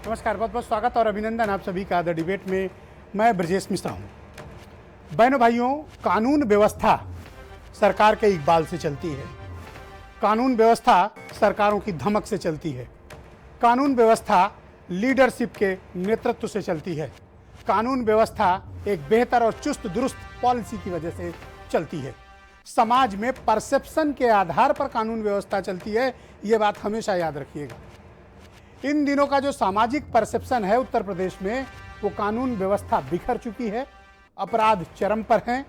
नमस्कार, बहुत बहुत स्वागत और अभिनंदन आप सभी का द डिबेट में। मैं ब्रजेश मिश्रा हूँ। बहनों भाइयों, कानून व्यवस्था सरकार के इकबाल से चलती है। कानून व्यवस्था सरकारों की धमक से चलती है। कानून व्यवस्था लीडरशिप के नेतृत्व से चलती है। कानून व्यवस्था एक बेहतर और चुस्त दुरुस्त पॉलिसी की वजह से चलती है। समाज में परसेप्शन के आधार पर कानून व्यवस्था चलती है, ये बात हमेशा याद रखिएगा। इन दिनों का जो सामाजिक परसेप्शन है उत्तर प्रदेश में, वो कानून व्यवस्था बिखर चुकी है। अपराध चरम पर हैं।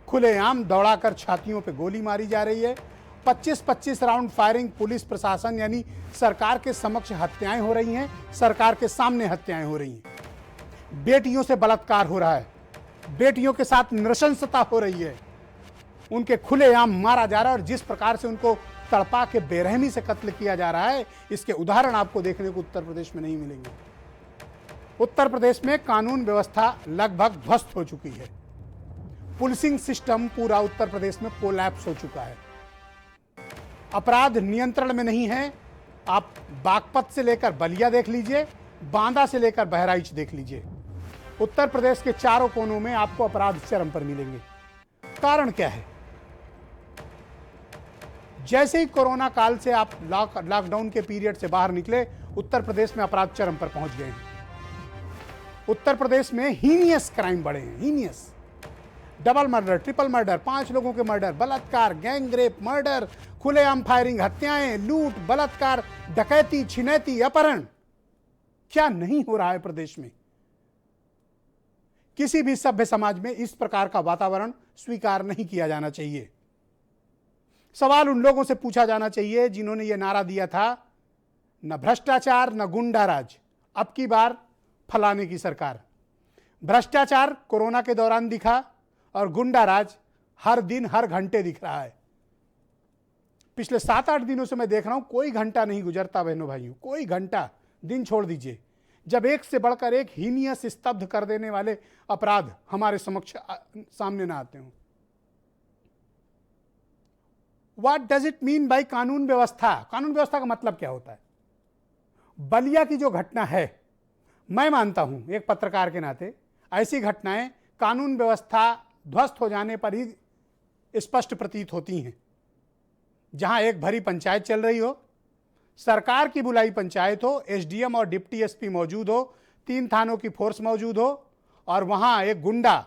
खुलेआम दौड़ाकर छातियों पे गोली मारी जा रही है। 25-25 राउंड फायरिंग पुलिस प्रशासन यानी सरकार के समक्ष हत्याएं हो रही हैं। सरकार के सामने हत्याएं हो रही हैं। बेटियों से बलात्कार हो रहा है। बेटियों के साथ नृशंसता हो रही है। उनके खुलेआम मारा जा रहा है और जिस प्रकार से उनको तड़पा के बेरहमी से कत्ल किया जा रहा है, इसके उदाहरण आपको देखने को उत्तर प्रदेश में नहीं मिलेंगे। उत्तर प्रदेश में कानून व्यवस्था लगभग ध्वस्त हो चुकी है। पुलिसिंग सिस्टम पूरा उत्तर प्रदेश में कोलैप्स हो चुका है। अपराध नियंत्रण में नहीं है। आप बागपत से लेकर बलिया देख लीजिए, बांदा से लेकर बहराइच देख लीजिए। उत्तर प्रदेश के चारों कोनों में आपको अपराध चरम पर मिलेंगे। कारण क्या है? जैसे ही कोरोना काल से आप लॉकडाउन के पीरियड से बाहर निकले, उत्तर प्रदेश में अपराध चरम पर पहुंच गए हैं। उत्तर प्रदेश में हीनियस क्राइम बढ़े हैं। Heinous double murder, triple murder, 5 लोगों के मर्डर, बलात्कार, गैंग रेप, मर्डर, खुलेआम फायरिंग, हत्याएं, लूट, बलात्कार, डकैती, छिनैती, अपहरण। क्या नहीं हो रहा है प्रदेश में? किसी भी सभ्य समाज में इस प्रकार का वातावरण स्वीकार नहीं किया जाना चाहिए। सवाल उन लोगों से पूछा जाना चाहिए जिन्होंने यह नारा दिया था, न भ्रष्टाचार न गुंडाराज, अब की बार फलाने की सरकार। भ्रष्टाचार कोरोना के दौरान दिखा और गुंडाराज हर दिन हर घंटे दिख रहा है। पिछले 7-8 दिनों से मैं देख रहा हूं, कोई घंटा नहीं गुजरता बहनों भाइयों, कोई घंटा, दिन छोड़ दीजिए, जब एक से बढ़कर एक हीनियस स्तब्ध कर देने वाले अपराध हमारे समक्ष सामने ना आते हों। What does it mean by कानून व्यवस्था? कानून व्यवस्था का मतलब क्या होता है? बलिया की जो घटना है, मैं मानता हूं एक पत्रकार के नाते, ऐसी घटनाएं कानून व्यवस्था ध्वस्त हो जाने पर ही स्पष्ट प्रतीत होती हैं। जहां एक भरी पंचायत चल रही हो, सरकार की बुलाई पंचायत हो, एसडीएम और डिप्टी एसपी मौजूद हो, 3 थानों की फोर्स मौजूद हो और वहां एक गुंडा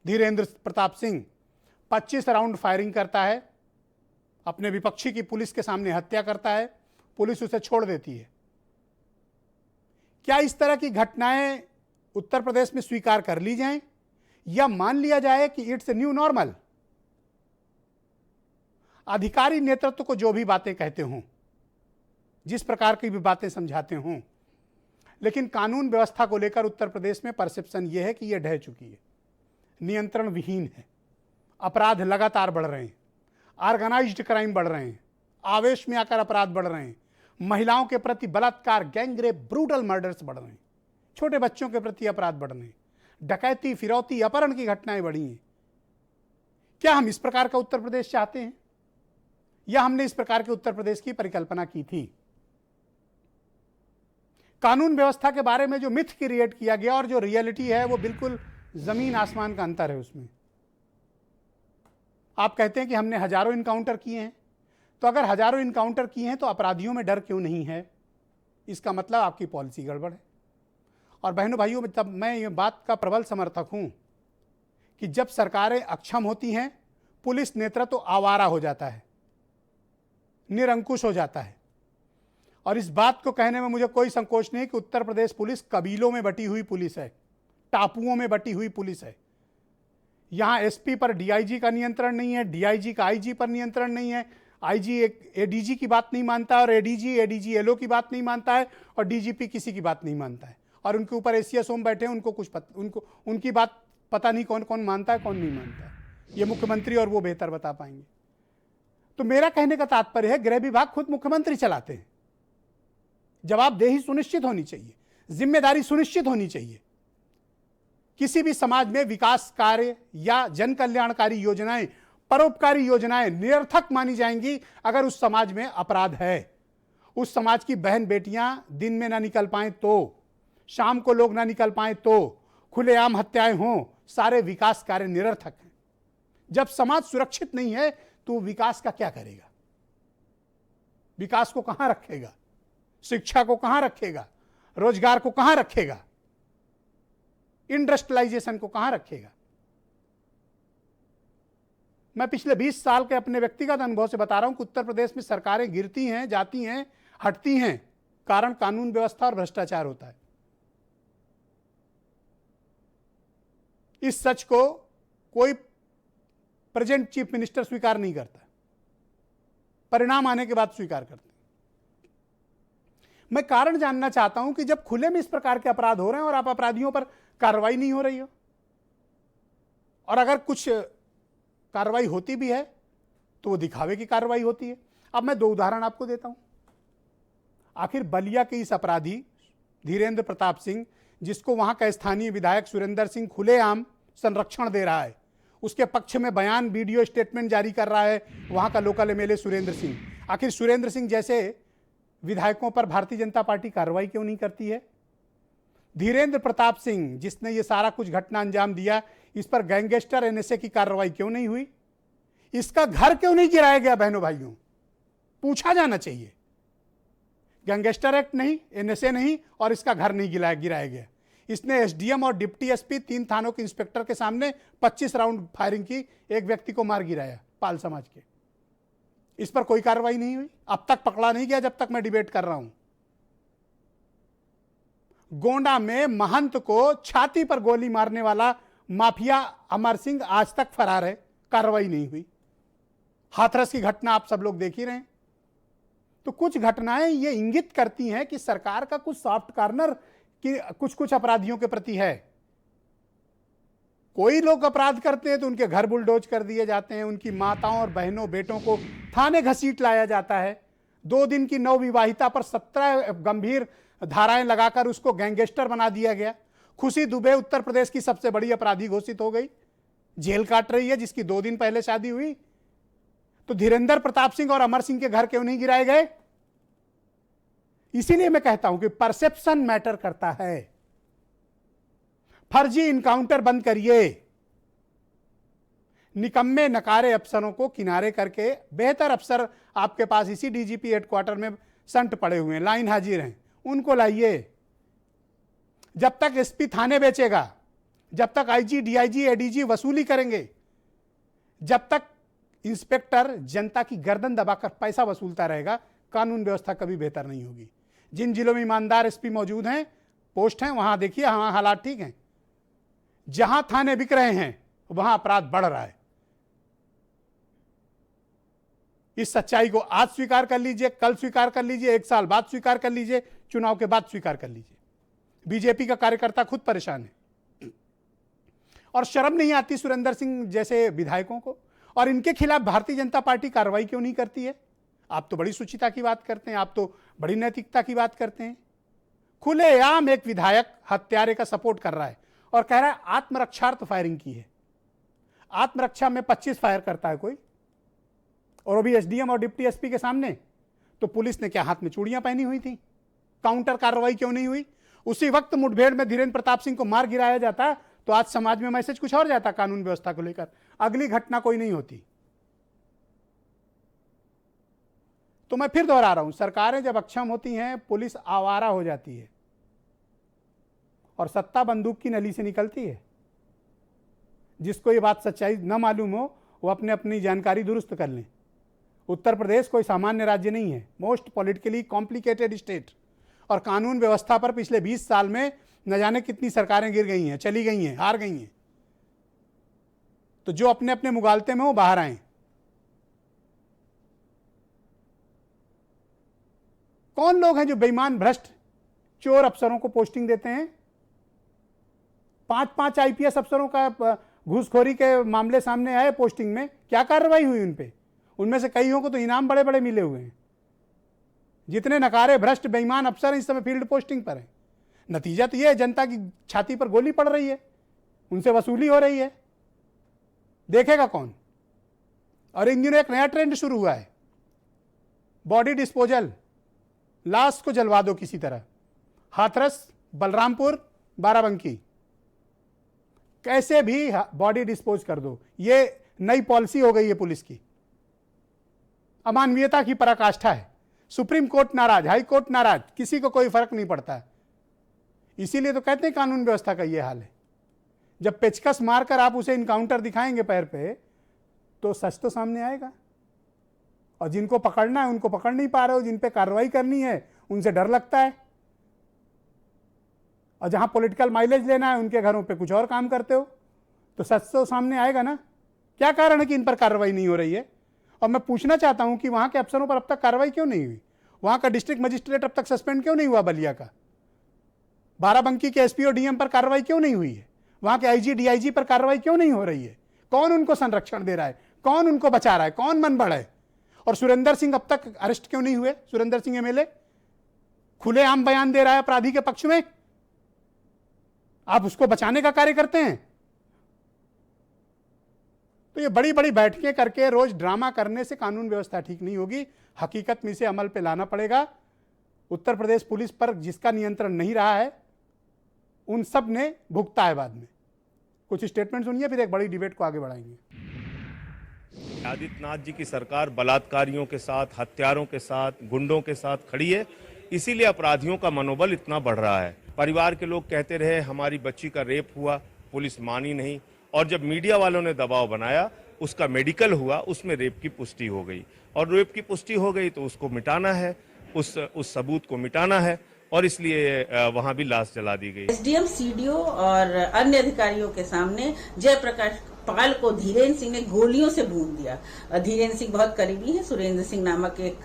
धीरेन्द्र प्रताप सिंह 25 राउंड फायरिंग करता है, अपने विपक्षी की पुलिस के सामने हत्या करता है, पुलिस उसे छोड़ देती है। क्या इस तरह की घटनाएं उत्तर प्रदेश में स्वीकार कर ली जाएं या मान लिया जाए कि इट्स ए न्यू नॉर्मल? अधिकारी नेतृत्व को जो भी बातें कहते हों, जिस प्रकार की भी बातें समझाते हों, लेकिन कानून व्यवस्था को लेकर उत्तर प्रदेश में परसेप्शन यह है कि यह ढह चुकी है, नियंत्रण विहीन है। अपराध लगातार बढ़ रहे हैं, ऑर्गेनाइज्ड क्राइम बढ़ रहे हैं, आवेश में आकर अपराध बढ़ रहे हैं, महिलाओं के प्रति बलात्कार, गैंग रेप, ब्रूटल मर्डर्स बढ़ रहे हैं, छोटे बच्चों के प्रति अपराध बढ़ रहे हैं, डकैती, फिरौती, अपहरण की घटनाएं बढ़ी हैं। क्या हम इस प्रकार का उत्तर प्रदेश चाहते हैं या हमने इस प्रकार के उत्तर प्रदेश की परिकल्पना की थी? कानून व्यवस्था के बारे में जो मिथ क्रिएट किया गया और जो रियलिटी है, वो बिल्कुल जमीन आसमान का अंतर है उसमें। आप कहते हैं कि हमने हजारों इनकाउंटर किए हैं, तो अगर हजारों इनकाउंटर किए हैं तो अपराधियों में डर क्यों नहीं है? इसका मतलब आपकी पॉलिसी गड़बड़ है। और बहनों भाइयों, तब मैं ये बात का प्रबल समर्थक हूं कि जब सरकारें अक्षम होती हैं, पुलिस नेतृत्व तो आवारा हो जाता है, निरंकुश हो जाता है। और इस बात को कहने में मुझे कोई संकोच नहीं कि उत्तर प्रदेश पुलिस कबीलों में बटी हुई पुलिस है, टापुओं में बटी हुई पुलिस है। यहां एसपी पर डीआईजी का नियंत्रण नहीं है, डीआईजी का आईजी पर नियंत्रण नहीं है, आईजी एडीजी की बात नहीं मानता और एडीजी एलओ की बात नहीं मानता है और डीजीपी किसी की बात नहीं मानता है। और उनके ऊपर एसीएस होम बैठे हैं, उनकी बात पता नहीं कौन कौन मानता है, कौन नहीं मानता है। ये मुख्यमंत्री और वो बेहतर बता पाएंगे। तो मेरा कहने का तात्पर्य है, गृह विभाग खुद मुख्यमंत्री चलाते हैं। जवाबदेही सुनिश्चित होनी चाहिए, जिम्मेदारी सुनिश्चित होनी चाहिए। किसी भी समाज में विकास कार्य या जन कल्याणकारी योजनाएं, परोपकारी योजनाएं निरर्थक मानी जाएंगी अगर उस समाज में अपराध है, उस समाज की बहन बेटियां दिन में ना निकल पाएं तो। शाम को लोग ना निकल पाए तो, खुलेआम हत्याएं हों, सारे विकास कार्य निरर्थक हैं। जब समाज सुरक्षित नहीं है तो विकास का क्या करेगा? विकास को कहां रखेगा? शिक्षा को कहां रखेगा? रोजगार को कहां रखेगा? इंडस्ट्रियलाइजेशन को कहां रखेगा? मैं पिछले 20 साल के अपने व्यक्तिगत अनुभव से बता रहा हूं कि उत्तर प्रदेश में सरकारें गिरती हैं, जाती हैं, हटती हैं, कारण कानून व्यवस्था और भ्रष्टाचार होता है। इस सच को कोई प्रेजेंट चीफ मिनिस्टर स्वीकार नहीं करता, परिणाम आने के बाद स्वीकार करते हैं। मैं कारण जानना चाहता हूं कि जब खुले में इस प्रकार के अपराध हो रहे हैं और आप अपराधियों पर कार्रवाई नहीं हो रही हो, और अगर कुछ कार्रवाई होती भी है तो वो दिखावे की कार्रवाई होती है। अब मैं 2 उदाहरण आपको देता हूं। आखिर बलिया के इस अपराधी धीरेन्द्र प्रताप सिंह, जिसको वहां का स्थानीय विधायक सुरेंद्र सिंह खुलेआम संरक्षण दे रहा है, उसके पक्ष में बयान, वीडियो स्टेटमेंट जारी कर रहा है वहां का लोकल एमएलए सुरेंद्र सिंह। आखिर सुरेंद्र सिंह जैसे विधायकों पर भारतीय जनता पार्टी कार्रवाई क्यों नहीं करती है? धीरेन्द्र प्रताप सिंह, जिसने ये सारा कुछ घटना अंजाम दिया, इस पर गैंगस्टर एनएसए की कार्रवाई क्यों नहीं हुई? इसका घर क्यों नहीं गिराया गया? बहनों भाइयों, पूछा जाना चाहिए। गैंगस्टर एक्ट नहीं, एनएसए नहीं, और इसका घर नहीं गिराया गया। इसने एसडीएम और डिप्टी एसपी 3 थानों के इंस्पेक्टर के सामने 25 राउंड फायरिंग की, एक व्यक्ति को मार गिराया, पाल समाज के। इस पर कोई कार्रवाई नहीं हुई, अब तक पकड़ा नहीं गया जब तक मैं डिबेट कर रहा हूं। गोंडा में महंत को छाती पर गोली मारने वाला माफिया अमर सिंह आज तक फरार है, कार्रवाई नहीं हुई। हाथरस की घटना आप सब लोग देख ही रहे हैं। तो कुछ घटनाएं ये इंगित करती हैं कि सरकार का कुछ सॉफ्ट कॉर्नर कि कुछ अपराधियों के प्रति है। कोई लोग अपराध करते हैं तो उनके घर बुलडोज कर दिए जाते हैं, उनकी माताओं और बहनों बेटों को थाने घसीट लाया जाता है। 2 दिन की नवविवाहिता पर 17 गंभीर धाराएं लगाकर उसको गैंगस्टर बना दिया गया। खुशी दुबे उत्तर प्रदेश की सबसे बड़ी अपराधी घोषित हो गई, जेल काट रही है, जिसकी 2 दिन पहले शादी हुई। तो धीरेन्द्र प्रताप सिंह और अमर सिंह के घर क्यों नहीं गिराए गए? इसीलिए मैं कहता हूं कि परसेप्शन मैटर करता है। फर्जी इनकाउंटर बंद करिए, निकम्मे नकारे अफसरों को किनारे करके बेहतर अफसर आपके पास इसी डीजीपी हेडक्वार्टर में संट पड़े हुए हैं, लाइन हाजिर हैं, उनको लाइए। जब तक एसपी थाने बेचेगा, जब तक आईजी, डीआईजी, एडीजी वसूली करेंगे, जब तक इंस्पेक्टर जनता की गर्दन दबाकर पैसा वसूलता रहेगा, कानून व्यवस्था कभी बेहतर नहीं होगी। जिन जिलों में ईमानदार एसपी मौजूद हैं, पोस्ट हैं, वहां देखिए हाँ हालात ठीक हैं। जहां थाने बिक रहे हैं वहां अपराध बढ़ रहा है। इस सच्चाई को आज स्वीकार कर लीजिए, कल स्वीकार कर लीजिए, 1 साल बाद स्वीकार कर लीजिए, चुनाव के बाद स्वीकार कर लीजिए। बीजेपी का कार्यकर्ता खुद परेशान है और शर्म नहीं आती सुरेंद्र सिंह जैसे विधायकों को। और इनके खिलाफ भारतीय जनता पार्टी कार्रवाई क्यों नहीं करती है? आप तो बड़ी शुचिता की बात करते हैं, आप तो बड़ी नैतिकता की बात करते हैं। खुलेआम एक विधायक हत्यारे का सपोर्ट कर रहा है और कह रहा है आत्मरक्षार्थ फायरिंग की है। आत्मरक्षा में 25 फायर करता है कोई, और वो भी एसडीएम और डिप्टी एसपी के सामने। तो पुलिस ने क्या हाथ में चूड़ियां पहनी हुई थी? काउंटर कार्रवाई क्यों नहीं हुई? उसी वक्त मुठभेड़ में धीरेन्द्र प्रताप सिंह को मार गिराया जाता तो आज समाज में मैसेज कुछ और जाता कानून व्यवस्था को लेकर, अगली घटना कोई नहीं होती। तो मैं फिर दोहरा रहा हूं, सरकारें जब अक्षम होती हैं, पुलिस आवारा हो जाती है और सत्ता बंदूक की नली से निकलती है। जिसको ये बात सच्चाई न मालूम हो वो अपने अपनी जानकारी दुरुस्त कर लें। उत्तर प्रदेश कोई सामान्य राज्य नहीं है, मोस्ट पॉलिटिकली कॉम्प्लिकेटेड स्टेट, और कानून व्यवस्था पर पिछले 20 साल में न जाने कितनी सरकारें गिर गई हैं, चली गई हैं, हार गई हैं। तो जो अपने अपने मुगालते में वो बाहर आए। कौन लोग हैं जो बेईमान भ्रष्ट चोर अफसरों को पोस्टिंग देते हैं? 5-5 आईपीएस अफसरों का घूसखोरी के मामले सामने आए पोस्टिंग में, क्या कार्रवाई हुई उन पे? उनमें से कईयों को तो इनाम बड़े बड़े मिले हुए हैं। जितने नकारे भ्रष्ट बेईमान अफसर इस समय फील्ड पोस्टिंग पर हैं। नतीजा तो यह है, जनता की छाती पर गोली पड़ रही है, उनसे वसूली हो रही है। देखेगा कौन? और इन दिनों एक नया ट्रेंड शुरू हुआ है, बॉडी डिस्पोजल, लाश को जलवा दो किसी तरह। हाथरस बलरामपुर, बाराबंकी, कैसे भी बॉडी डिस्पोज कर दो। ये नई पॉलिसी हो गई है पुलिस की। अमानवीयता की पराकाष्ठा है। सुप्रीम कोर्ट नाराज, हाई कोर्ट नाराज, किसी को कोई फर्क नहीं पड़ता है। इसीलिए तो कहते हैं कानून व्यवस्था का ये हाल है। जब पेचकस मारकर आप उसे इनकाउंटर दिखाएंगे पैर पे, तो सच तो सामने आएगा। और जिनको पकड़ना है उनको पकड़ नहीं पा रहे हो, जिन पे कार्रवाई करनी है उनसे डर लगता है, और जहां पॉलिटिकल माइलेज लेना है उनके घरों पे कुछ और काम करते हो, तो सच तो सामने आएगा ना। क्या कारण है कि इन पर कार्रवाई नहीं हो रही है? और मैं पूछना चाहता हूं कि वहां के अफसरों पर अब तक कार्रवाई क्यों नहीं हुई? वहां का डिस्ट्रिक्ट मजिस्ट्रेट अब तक सस्पेंड क्यों नहीं हुआ बलिया का? बाराबंकी के एसपी और डीएम पर कार्रवाई क्यों नहीं हुई है? वहां के आईजी डीआईजी पर कार्रवाई क्यों नहीं हो रही है? कौन उनको संरक्षण दे रहा है? कौन उनको बचा रहा है? कौन मन बढ़ा है? और सुरेंद्र सिंह अब तक अरेस्ट क्यों नहीं हुए? सुरेंद्र सिंह एमएलए खुलेआम बयान दे रहा है अपराधी के पक्ष में, आप उसको बचाने का कार्य करते हैं। तो ये बड़ी बड़ी बैठकें करके रोज ड्रामा करने से कानून व्यवस्था ठीक नहीं होगी। हकीकत में इसे अमल पे लाना पड़ेगा। उत्तर प्रदेश पुलिस पर जिसका नियंत्रण नहीं रहा है, उन सब ने भुगता है बाद में। कुछ स्टेटमेंट सुनिए, फिर एक बड़ी डिबेट को आगे बढ़ाएंगे। आदित्यनाथ जी की सरकार बलात्कारियों के साथ, हत्यारों के साथ, गुंडों के साथ खड़ी है, इसीलिए अपराधियों का मनोबल इतना बढ़ रहा है। परिवार के लोग कहते रहे हमारी बच्ची का रेप हुआ, पुलिस मानी नहीं, और जब मीडिया वालों ने दबाव बनाया, उसका मेडिकल हुआ, उसमें रेप की पुष्टि हो गई, और रेप की पुष्टि हो गई तो उसको मिटाना है, उस सबूत को मिटाना है, और इसलिए वहां भी लाश जला दी गई। एसडीएम, सीडीओ और अन्य अधिकारियों के सामने जयप्रकाश पाल को धीरेन्द्र सिंह ने गोलियों से भून दिया। धीरेन्द्र सिंह बहुत करीबी हैं सुरेंद्र सिंह नामक एक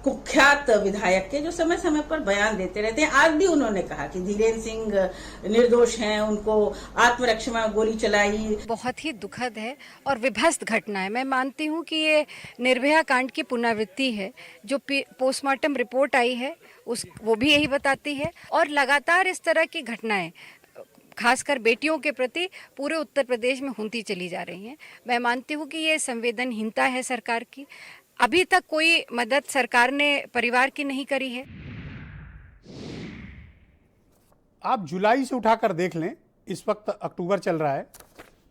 कुख्यात विधायक के, जो समय समय पर बयान देते रहते हैं। आज भी उन्होंने कहा कि धीरेन्द्र सिंह निर्दोष हैं, उनको आत्मरक्षा में गोली चलाई। बहुत ही दुखद है और विभत्स घटना है। मैं मानती हूँ कि ये निर्भया कांड की पुनरावृत्ति है। जो पोस्टमार्टम रिपोर्ट आई है वो भी यही बताती है, और लगातार इस तरह की घटनाएं खासकर बेटियों के प्रति पूरे उत्तर प्रदेश में होती चली जा रही हैं। मैं मानती हूँ कि ये संवेदनहीनता है सरकार की। अभी तक कोई मदद सरकार ने परिवार की नहीं करी है। आप जुलाई से उठाकर देख लें, इस वक्त अक्टूबर चल रहा है,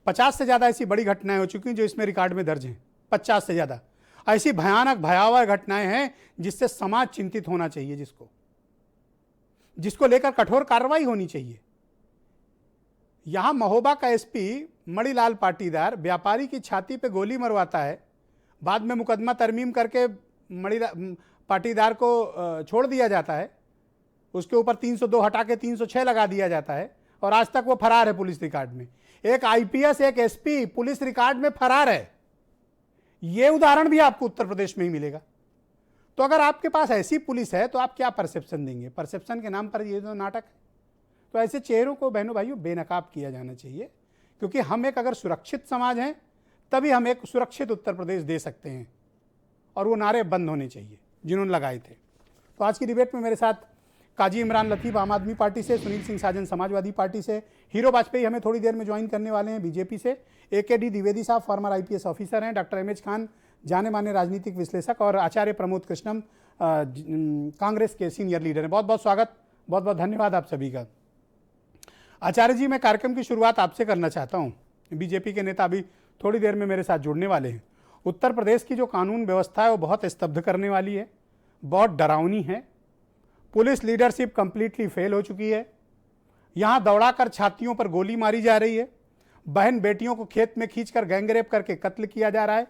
50 से ज़्यादा ऐसी बड़ी घटनाएं हो चुकी हैं जो इसमें रिकॉर्ड में दर्ज हैं। 50 से ज़्यादा ऐसी भयानक भयावह घटनाएं हैं जिससे समाज चिंतित होना चाहिए, जिसको लेकर कठोर कार्रवाई होनी चाहिए। यहां महोबा का एसपी मणिलाल पाटीदार व्यापारी की छाती पे गोली मरवाता है, बाद में मुकदमा तरमीम करके पाटीदार को छोड़ दिया जाता है, उसके ऊपर 302 हटा के 306 लगा दिया जाता है, और आज तक वो फरार है पुलिस रिकॉर्ड में। एक आईपीएस, एक एसपी पुलिस रिकॉर्ड में फरार है। ये उदाहरण भी आपको उत्तर प्रदेश में ही मिलेगा। तो अगर आपके पास ऐसी पुलिस है तो आप क्या परसेप्शन देंगे? परसेप्शन के नाम पर ये तो नाटक है। तो ऐसे चेहरों को बहनों भाइयों बेनकाब किया जाना चाहिए, क्योंकि हम एक अगर सुरक्षित समाज हैं तभी हम एक सुरक्षित उत्तर प्रदेश दे सकते हैं, और वो नारे बंद होने चाहिए जिन्होंने लगाए थे। तो आज की डिबेट में मेरे साथ काजी इमरान लतीफ़ आम आदमी पार्टी से, सुनील सिंह साजन समाजवादी पार्टी से, हीरो वाजपेयी हमें थोड़ी देर में ज्वाइन करने वाले हैं बीजेपी से, AKD द्विवेदी साहब फॉर्मर IPS ऑफिसर हैं, डॉक्टर MH खान जाने माने राजनीतिक विश्लेषक, और आचार्य प्रमोद कृष्णम कांग्रेस के सीनियर लीडर हैं। बहुत बहुत स्वागत, बहुत बहुत धन्यवाद आप सभी का। आचार्य जी, मैं कार्यक्रम की शुरुआत आपसे करना चाहता हूं। बीजेपी के नेता अभी थोड़ी देर में मेरे साथ जुड़ने वाले हैं। उत्तर प्रदेश की जो कानून व्यवस्था है वो बहुत स्तब्ध करने वाली है, बहुत डरावनी है। पुलिस लीडरशिप कंप्लीटली फेल हो चुकी है। यहाँ दौड़ाकर छातियों पर गोली मारी जा रही है, बहन बेटियों को खेत में खींचकर गैंगरेप करके कत्ल किया जा रहा है,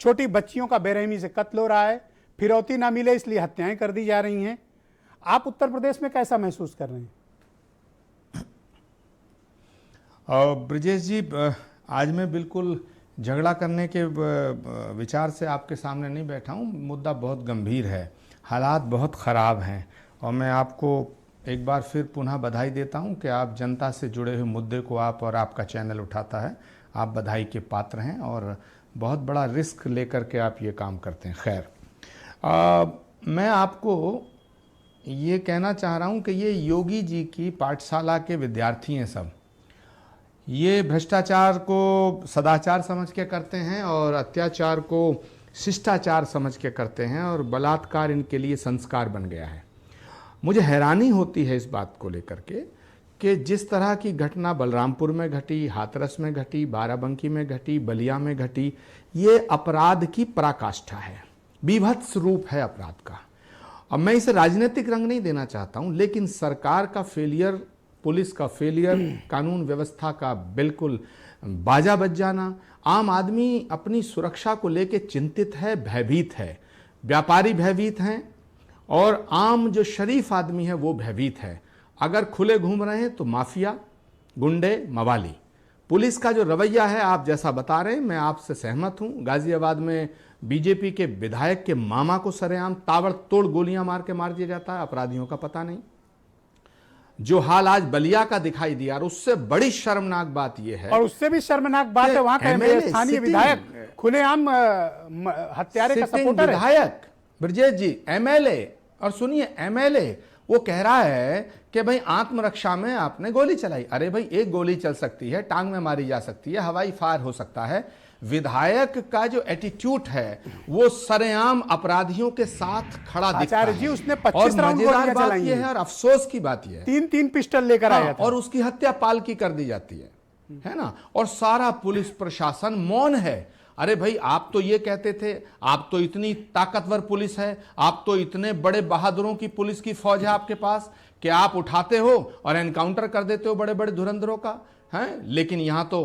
छोटी बच्चियों का बेरहमी से कत्ल हो रहा है, फिरौती ना मिले इसलिए हत्याएं कर दी जा रही हैं। आप उत्तर प्रदेश में कैसा महसूस कर रहे हैं? ब्रजेश जी, आज मैं बिल्कुल झगड़ा करने के विचार से आपके सामने नहीं बैठा हूँ। मुद्दा बहुत गंभीर है, हालात बहुत ख़राब हैं, और मैं आपको एक बार फिर पुनः बधाई देता हूँ कि आप जनता से जुड़े हुए मुद्दे को आप और आपका चैनल उठाता है। आप बधाई के पात्र हैं और बहुत बड़ा रिस्क लेकर के आप ये काम करते हैं। खैर, मैं आपको ये कहना चाह रहा हूँ कि ये योगी जी की पाठशाला के विद्यार्थी हैं सब। ये भ्रष्टाचार को सदाचार समझ के करते हैं और अत्याचार को शिष्टाचार समझ के करते हैं, और बलात्कार इनके लिए संस्कार बन गया है। मुझे हैरानी होती है इस बात को लेकर के कि जिस तरह की घटना बलरामपुर में घटी, हाथरस में घटी, बाराबंकी में घटी, बलिया में घटी, ये अपराध की पराकाष्ठा है, बीभत्स रूप है अपराध का। अब मैं इसे राजनीतिक रंग नहीं देना चाहता हूं, लेकिन सरकार का फेलियर, पुलिस का फेलियर, कानून व्यवस्था का बिल्कुल बाजा बज जाना, आम आदमी अपनी सुरक्षा को लेकर चिंतित है, भयभीत है, व्यापारी भयभीत हैं और आम जो शरीफ आदमी है वो भयभीत है। अगर खुले घूम रहे हैं तो माफिया, गुंडे, मवाली। पुलिस का जो रवैया है, आप जैसा बता रहे हैं, मैं आपसे सहमत हूं। गाजियाबाद में बीजेपी के विधायक के मामा को सरेआम ताबड़तोड़ गोलियां मार के मार दिया जाता है, अपराधियों का पता नहीं। जो हाल आज बलिया का दिखाई दिया, और उससे बड़ी शर्मनाक बात यह है, और उससे भी शर्मनाक बात है वहां का स्थानीय विधायक खुलेआम हत्यारे का सपोर्टर है। विधायक ब्रजेश जी एमएलए, और सुनिए एमएलए वो कह रहा है कि भाई आत्मरक्षा में आपने गोली चलाई। अरे भाई, एक गोली चल सकती है, टांग में मारी जा सकती है, हवाई फायर हो सकता है। विधायक का जो एटीट्यूड है वो सरेआम अपराधियों के साथ खड़ा दिखता है। जी, उसने 25 राउंड गोलियां चलाई है और अफसोस की बात यह है 3 पिस्टल लेकर आया था और उसकी हत्या पाल की कर दी जाती है ना, और सारा पुलिस प्रशासन मौन है। अरे भाई, आप तो ये कहते थे, आप तो इतनी ताकतवर पुलिस है, आप तो इतने बड़े बहादुरों की पुलिस की फौज है आपके पास कि आप उठाते हो और एनकाउंटर कर देते हो बड़े बड़े धुरंधरों का, हैं? लेकिन यहां तो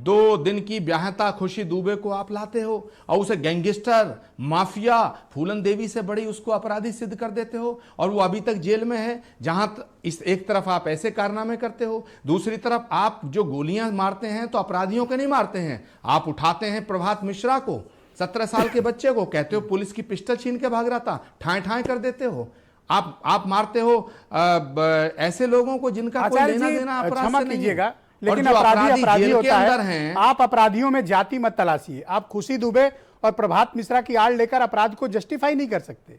2 दिन की ब्याहता खुशी दुबे को आप लाते हो और उसे गैंगस्टर, माफिया, फूलन देवी से बड़ी उसको अपराधी सिद्ध कर देते हो, और वो अभी तक जेल में है। जहां इस एक तरफ आप ऐसे कारनामे करते हो, दूसरी तरफ आप जो गोलियां मारते हैं तो अपराधियों के नहीं मारते हैं, आप उठाते हैं प्रभात मिश्रा को, 17 साल के बच्चे को, कहते हो पुलिस की पिस्टल छीन के भाग रहा था, ठाए ठाए कर देते हो। आप मारते हो ऐसे लोगों को जिनका कोई लेना देना अपराध से नहीं है। लेकिन अपराधी होता है। आप अपराधियों में जाति मत तलाशिए। आप खुशी दुबे और प्रभात मिश्रा की आड़ लेकर अपराध को जस्टिफाई नहीं कर सकते।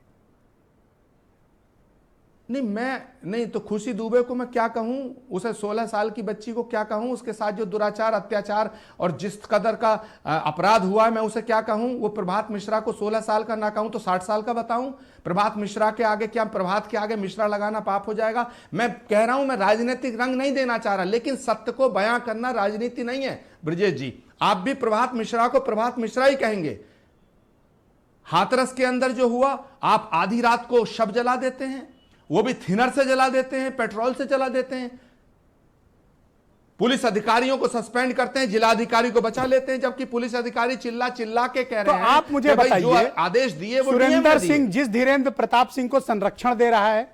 नहीं तो खुशी दुबे को मैं क्या कहूं, उसे 16 साल की बच्ची को क्या कहूं, उसके साथ जो दुराचार, अत्याचार और जिस कदर का अपराध हुआ है मैं उसे क्या कहूं। वो प्रभात मिश्रा को 16 साल का ना कहूं तो 60 साल का बताऊं। प्रभात मिश्रा के आगे क्या, प्रभात के आगे मिश्रा लगाना पाप हो जाएगा। मैं कह रहा हूं, मैं राजनीतिक रंग नहीं देना चाह रहा, लेकिन सत्य को बयां करना राजनीति नहीं है। ब्रजेश जी, आप भी प्रभात मिश्रा को प्रभात मिश्रा ही कहेंगे। हाथरस के अंदर जो हुआ, आप आधी रात को शव जला देते हैं, वो भी थिनर से जला देते हैं, पेट्रोल से जला देते हैं, पुलिस अधिकारियों को सस्पेंड करते हैं, जिला अधिकारी को बचा लेते हैं, जबकि पुलिस अधिकारी चिल्ला चिल्ला के कह रहे हैं। तो आप मुझे बताइए, जो आदेश दिए वो सुरेंद्र सिंह जिस धीरेन्द्र प्रताप सिंह को संरक्षण दे रहा है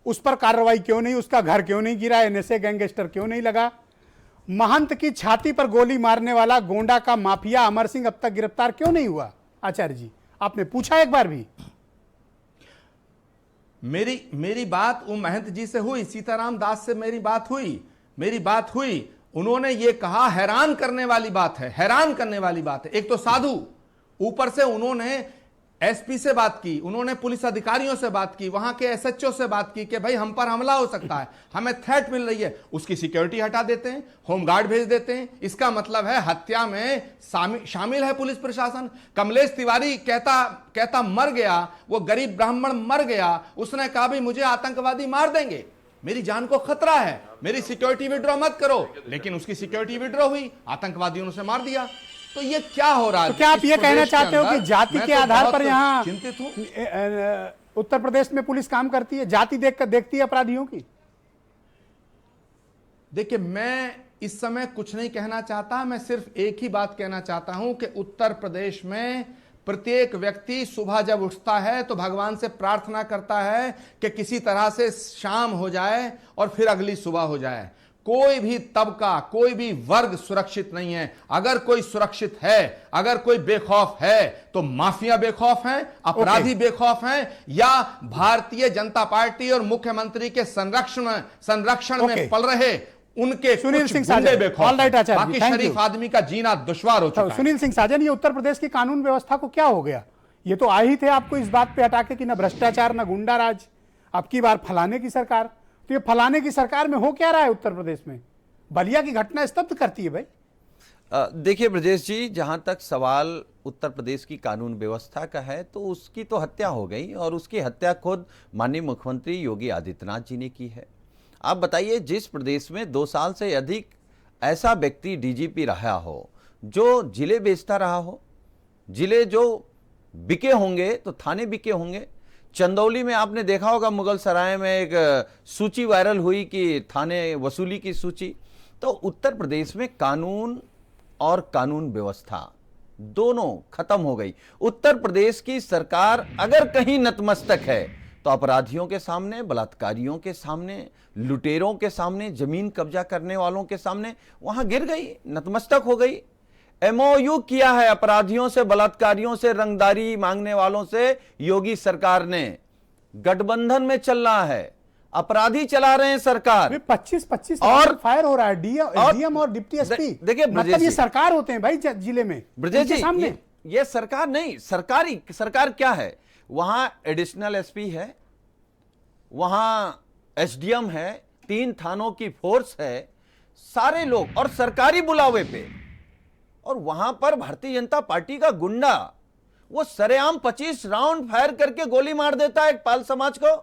उस पर कार्रवाई क्यों नहीं, उसका घर क्यों नहीं गिरा, एनएसए गैंगस्टर क्यों नहीं लगा? महंत की छाती पर गोली मारने वाला गोंडा का माफिया अमर सिंह अब तक गिरफ्तार क्यों नहीं हुआ? आचार्य जी, आपने पूछा एक बार भी? मेरी बात वो महंत जी से हुई, सीताराम दास से मेरी बात हुई। उन्होंने ये कहा, हैरान करने वाली बात है। एक तो साधु, ऊपर से उन्होंने एसपी से बात की, उन्होंने पुलिस अधिकारियों से बात की, वहां के एसएचओ से बात की कि भाई हम पर हमला हो सकता है, हमें थ्रेट मिल रही है। उसकी सिक्योरिटी हटा देते हैं, होमगार्ड भेज देते हैं। इसका मतलब है हत्या में शामिल है पुलिस प्रशासन। कमलेश तिवारी कहता मर गया, वो गरीब ब्राह्मण मर गया, उसने कहा भी मुझे आतंकवादी मार देंगे, मेरी जान को खतरा है, मेरी सिक्योरिटी विड्रॉ मत करो। लेकिन उसकी सिक्योरिटी विड्रॉ हुई, आतंकवादियों ने उसे मार दिया। तो ये क्या हो रहा है? तो क्या आप ये कहना चाहते हो कि जाति के आधार पर यहाँ चिंतित हूं? उत्तर प्रदेश में पुलिस काम करती है, जाति देखती है अपराधियों की? देखिए, मैं इस समय कुछ नहीं कहना चाहता, मैं सिर्फ एक ही बात कहना चाहता हूं कि उत्तर प्रदेश में प्रत्येक व्यक्ति सुबह जब उठता है तो भगवान से प्रार्थना करता है कि किसी तरह से शाम हो जाए और फिर अगली सुबह हो जाए। कोई भी तबका, कोई भी वर्ग सुरक्षित नहीं है। अगर कोई सुरक्षित है, अगर कोई बेखौफ है, तो माफिया बेखौफ हैं, अपराधी बेखौफ हैं, या भारतीय जनता पार्टी और मुख्यमंत्री के संरक्षण में पल रहे उनके सुनील सिंह साजन बेखौफ। बाकी शरीफ आदमी का जीना दुश्वार हो चुका है। सुनील सिंह साजन, ये उत्तर प्रदेश की कानून व्यवस्था को क्या हो गया? ये तो आ ही थे आपको इस बात पे हटा के कि न भ्रष्टाचार न गुंडा राज, अब की बार फलाने की सरकार। तो ये फलाने की सरकार में हो क्या रहा है उत्तर प्रदेश में? बलिया की घटना स्तब्ध करती है भाई। देखिए ब्रजेश जी, जहां तक सवाल उत्तर प्रदेश की कानून व्यवस्था का है तो उसकी तो हत्या हो गई, और उसकी हत्या खुद माननीय मुख्यमंत्री योगी आदित्यनाथ जी ने की है। आप बताइए, जिस प्रदेश में 2 साल से अधिक ऐसा व्यक्ति डीजीपी रहा हो, जो जिले बेचता रहा हो, जिले जो बिके होंगे तो थाने बिके होंगे। चंदौली में आपने देखा होगा, मुगल सराय में एक सूची वायरल हुई कि थाने वसूली की सूची। तो उत्तर प्रदेश में कानून और कानून व्यवस्था दोनों खत्म हो गई। उत्तर प्रदेश की सरकार अगर कहीं नतमस्तक है तो अपराधियों के सामने, बलात्कारियों के सामने, लुटेरों के सामने, जमीन कब्जा करने वालों के सामने वहां गिर गई, नतमस्तक हो गई। एमओयू किया है अपराधियों से, बलात्कारियों से, रंगदारी मांगने वालों से योगी सरकार ने। गठबंधन में चल रहा है, अपराधी चला रहे हैं सरकार। 25 और फायर हो रहा है डीएम और डिप्टी एसपी। देखिए मतलब ये सरकार होते हैं भाई जिले में, ब्रजेश जी, सामने ये सरकार नहीं, सरकार क्या है? वहां एडिशनल एसपी है, वहां एसडीएम है, 3 थानों की फोर्स है, सारे लोग और सरकारी बुलावे पे। और वहां पर भारतीय जनता पार्टी का गुंडा वो सरेआम 25 राउंड फायर करके गोली मार देता है एक पाल समाज को।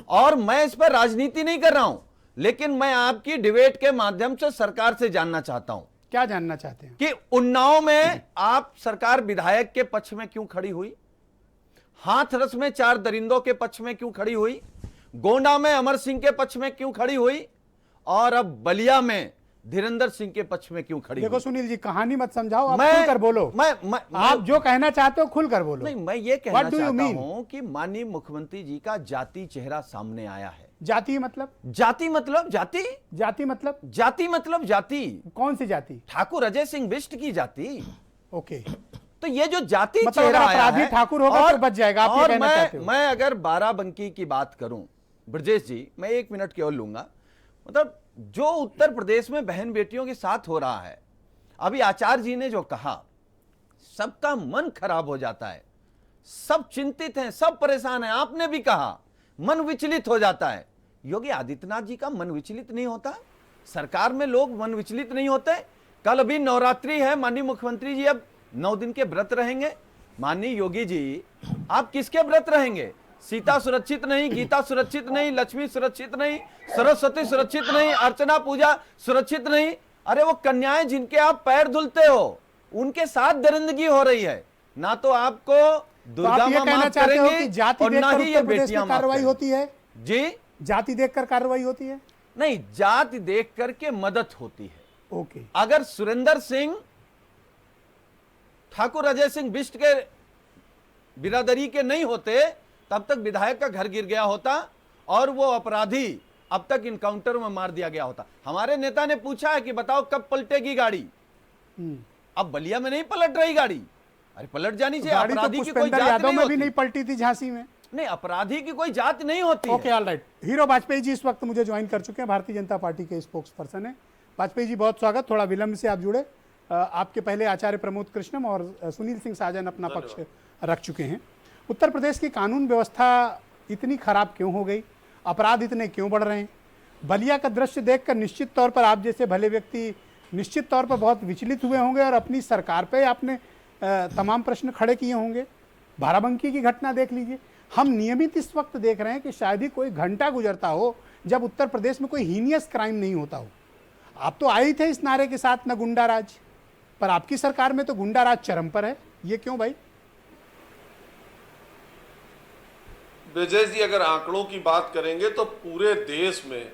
और मैं इस पर राजनीति नहीं कर रहा हूं, लेकिन मैं आपकी डिबेट के माध्यम से सरकार से जानना चाहता हूं। क्या जानना चाहते हैं? कि उन्नाव में आप सरकार विधायक के पक्ष में क्यों खड़ी हुई? हाथरस में 4 दरिंदों के पक्ष में क्यों खड़ी हुई? गोंडा में अमर सिंह के पक्ष में क्यों खड़ी हुई? और अब बलिया में धीरेंद्र सिंह के पक्ष में क्यों खड़ी? देखो सुनील जी, कहानी मत समझाओ, आप खुलकर बोलो। आप जो कहना चाहते हो खुलकर बोलो। नहीं, मैं ये कहना चाहता हूं कि माननीय मुख्यमंत्री जी का जाति चेहरा सामने आया है। जाति मतलब? जाति मतलब जाति। जाति मतलब? जाति मतलब जाति। कौन सी जाति? ठाकुर अजय सिंह बिष्ट की जाति। ओके, तो ये जो जाति मतलब चेहरा आया है, ठाकुर होगा तो बच जाएगा, आप ये कहना चाहते हो? मैं अगर बाराबंकी की बात करूं ब्रजेश जी, मैं 1 मिनट केवल लूंगा। मतलब जो उत्तर प्रदेश में बहन बेटियों के साथ हो रहा है, अभी आचार्य जी ने जो कहा, सबका मन खराब हो जाता है, सब चिंतित हैं, सब परेशान हैं। आपने भी कहा मन विचलित हो जाता है। योगी आदित्यनाथ जी का मन विचलित नहीं होता? सरकार में लोग मन विचलित नहीं होते? कल अभी नवरात्रि है, माननीय मुख्यमंत्री जी अब 9 दिन के व्रत रहेंगे। माननीय योगी जी, आप किसके व्रत रहेंगे? सीता सुरक्षित नहीं, गीता सुरक्षित नहीं, लक्ष्मी सुरक्षित नहीं, सरस्वती सुरक्षित नहीं, अर्चना पूजा सुरक्षित नहीं। अरे वो कन्याएं जिनके आप पैर धुलते हो, उनके साथ दरिंदगी हो रही है। ना तो आपको दुर्गा मां माफ करेंगी और ना ही ये बेटियां कार्रवाई होती है। जी, जाति देखकर कार्रवाई होती है? नहीं, जाति देख करके मदद होती है। ओके, अगर सुरेंद्र सिंह ठाकुर अजय सिंह बिष्ट के बिरादरी के नहीं होते, तब तक विधायक का घर गिर गया होता और वो अपराधी अब तक इनकाउंटर में मार दिया गया होता। हमारे नेता ने पूछा है कि बताओ कब पलटेगी गाड़ी। अब बलिया में नहीं पलट रही गाड़ी। अरे पलट जानी चाहिए। अपराधी की कोई जात नहीं में भी नहीं पलटी थी झांसी में। नहीं, अपराधी की कोई जात नहीं होती। Okay, all right. Hero Vajpayee ji इस वक्त मुझे ज्वाइन कर चुके हैं, भारतीय जनता पार्टी के स्पोक्स पर्सन है। वाजपेयी जी, बहुत स्वागत। थोड़ा विलंब से आप जुड़े। आपके पहले आचार्य प्रमोद कृष्णम और सुनील सिंह साजन अपना पक्ष रख चुके हैं। उत्तर प्रदेश की कानून व्यवस्था इतनी खराब क्यों हो गई? अपराध इतने क्यों बढ़ रहे हैं? बलिया का दृश्य देखकर निश्चित तौर पर आप जैसे भले व्यक्ति निश्चित तौर पर बहुत विचलित हुए होंगे और अपनी सरकार पे आपने तमाम प्रश्न खड़े किए होंगे। बाराबंकी की घटना देख लीजिए। हम नियमित इस वक्त देख रहे हैं कि शायद ही कोई घंटा गुजरता हो जब उत्तर प्रदेश में कोई हीनियस क्राइम नहीं होता हो। आप तो आए थे इस नारे के साथ, न गुंडा राज, पर आपकी सरकार में तो गुंडा राज चरम पर है। ये क्यों भाई? ब्रजेश जी, अगर आंकड़ों की बात करेंगे तो पूरे देश में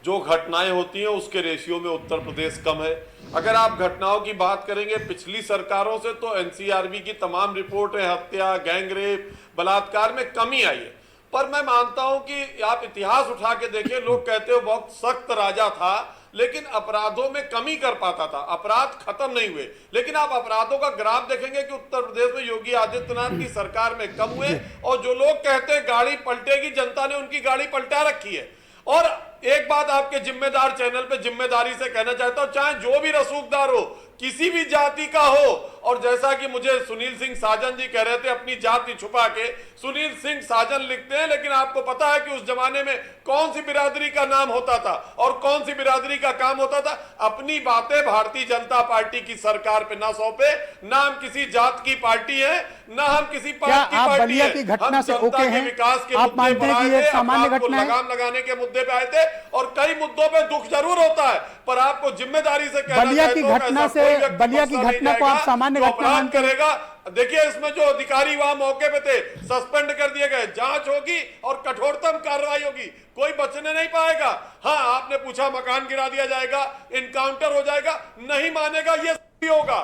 जो घटनाएं होती हैं उसके रेशियो में उत्तर प्रदेश कम है। अगर आप घटनाओं की बात करेंगे पिछली सरकारों से, तो एनसीआरबी की तमाम रिपोर्टें हत्या, गैंगरेप, बलात्कार में कमी आई है। पर मैं मानता हूं कि आप इतिहास उठा के देखिए, लोग कहते हो बहुत सख्त राजा था, लेकिन अपराधों में कमी कर पाता था, अपराध खत्म नहीं हुए। लेकिन आप अपराधों का ग्राफ देखेंगे कि उत्तर प्रदेश में योगी आदित्यनाथ की सरकार में कम हुए, और जो लोग कहते हैं गाड़ी पलटेगी, जनता ने उनकी गाड़ी पलटा रखी है। और एक बात आपके जिम्मेदार चैनल पे जिम्मेदारी से कहना चाहता हूं, चाहे जो भी रसूखदार हो, किसी भी जाति का हो और जैसा कि मुझे सुनील सिंह साजन जी कह रहे थे अपनी जाति छुपा के, सुनील सिंह साजन लिखते हैं, लेकिन आपको पता है कि उस जमाने में कौन सी बिरादरी का नाम होता था और कौन सी बिरादरी का काम होता था। अपनी बातें भारतीय जनता पार्टी की सरकार पे ना सौंपे, ना हम किसी जात की पार्टी है, ना हम किसी पार्टी की पार्टी बलिया है। की घटना हम से जनता ओके के हैं? विकास के आप मुद्दे मानते पर हैं कि आए ये थे, सामान्य अपराध को घटना है? लगाम लगाने के मुद्दे पे आए थे और कई मुद्दों पे दुख जरूर होता है, पर आपको जिम्मेदारी से कहना बलिया की चाहता हूं, घटना ऐसा से- कोई व्यक्ति बलिया की बख्शा नहीं घटना को आप जाएगा सामान्य जो घटना अपराध मानते हैं? करेगा। देखिए इसमें जो अधिकारी वहां मौके पे थे सस्पेंड कर दिए गए, जांच होगी और कठोरतम कार्रवाई होगी, कोई बचने नहीं पाएगा। हाँ, आपने पूछा मकान गिरा दिया जाएगा, इनकाउंटर हो जाएगा, नहीं मानेगा, ये भी होगा।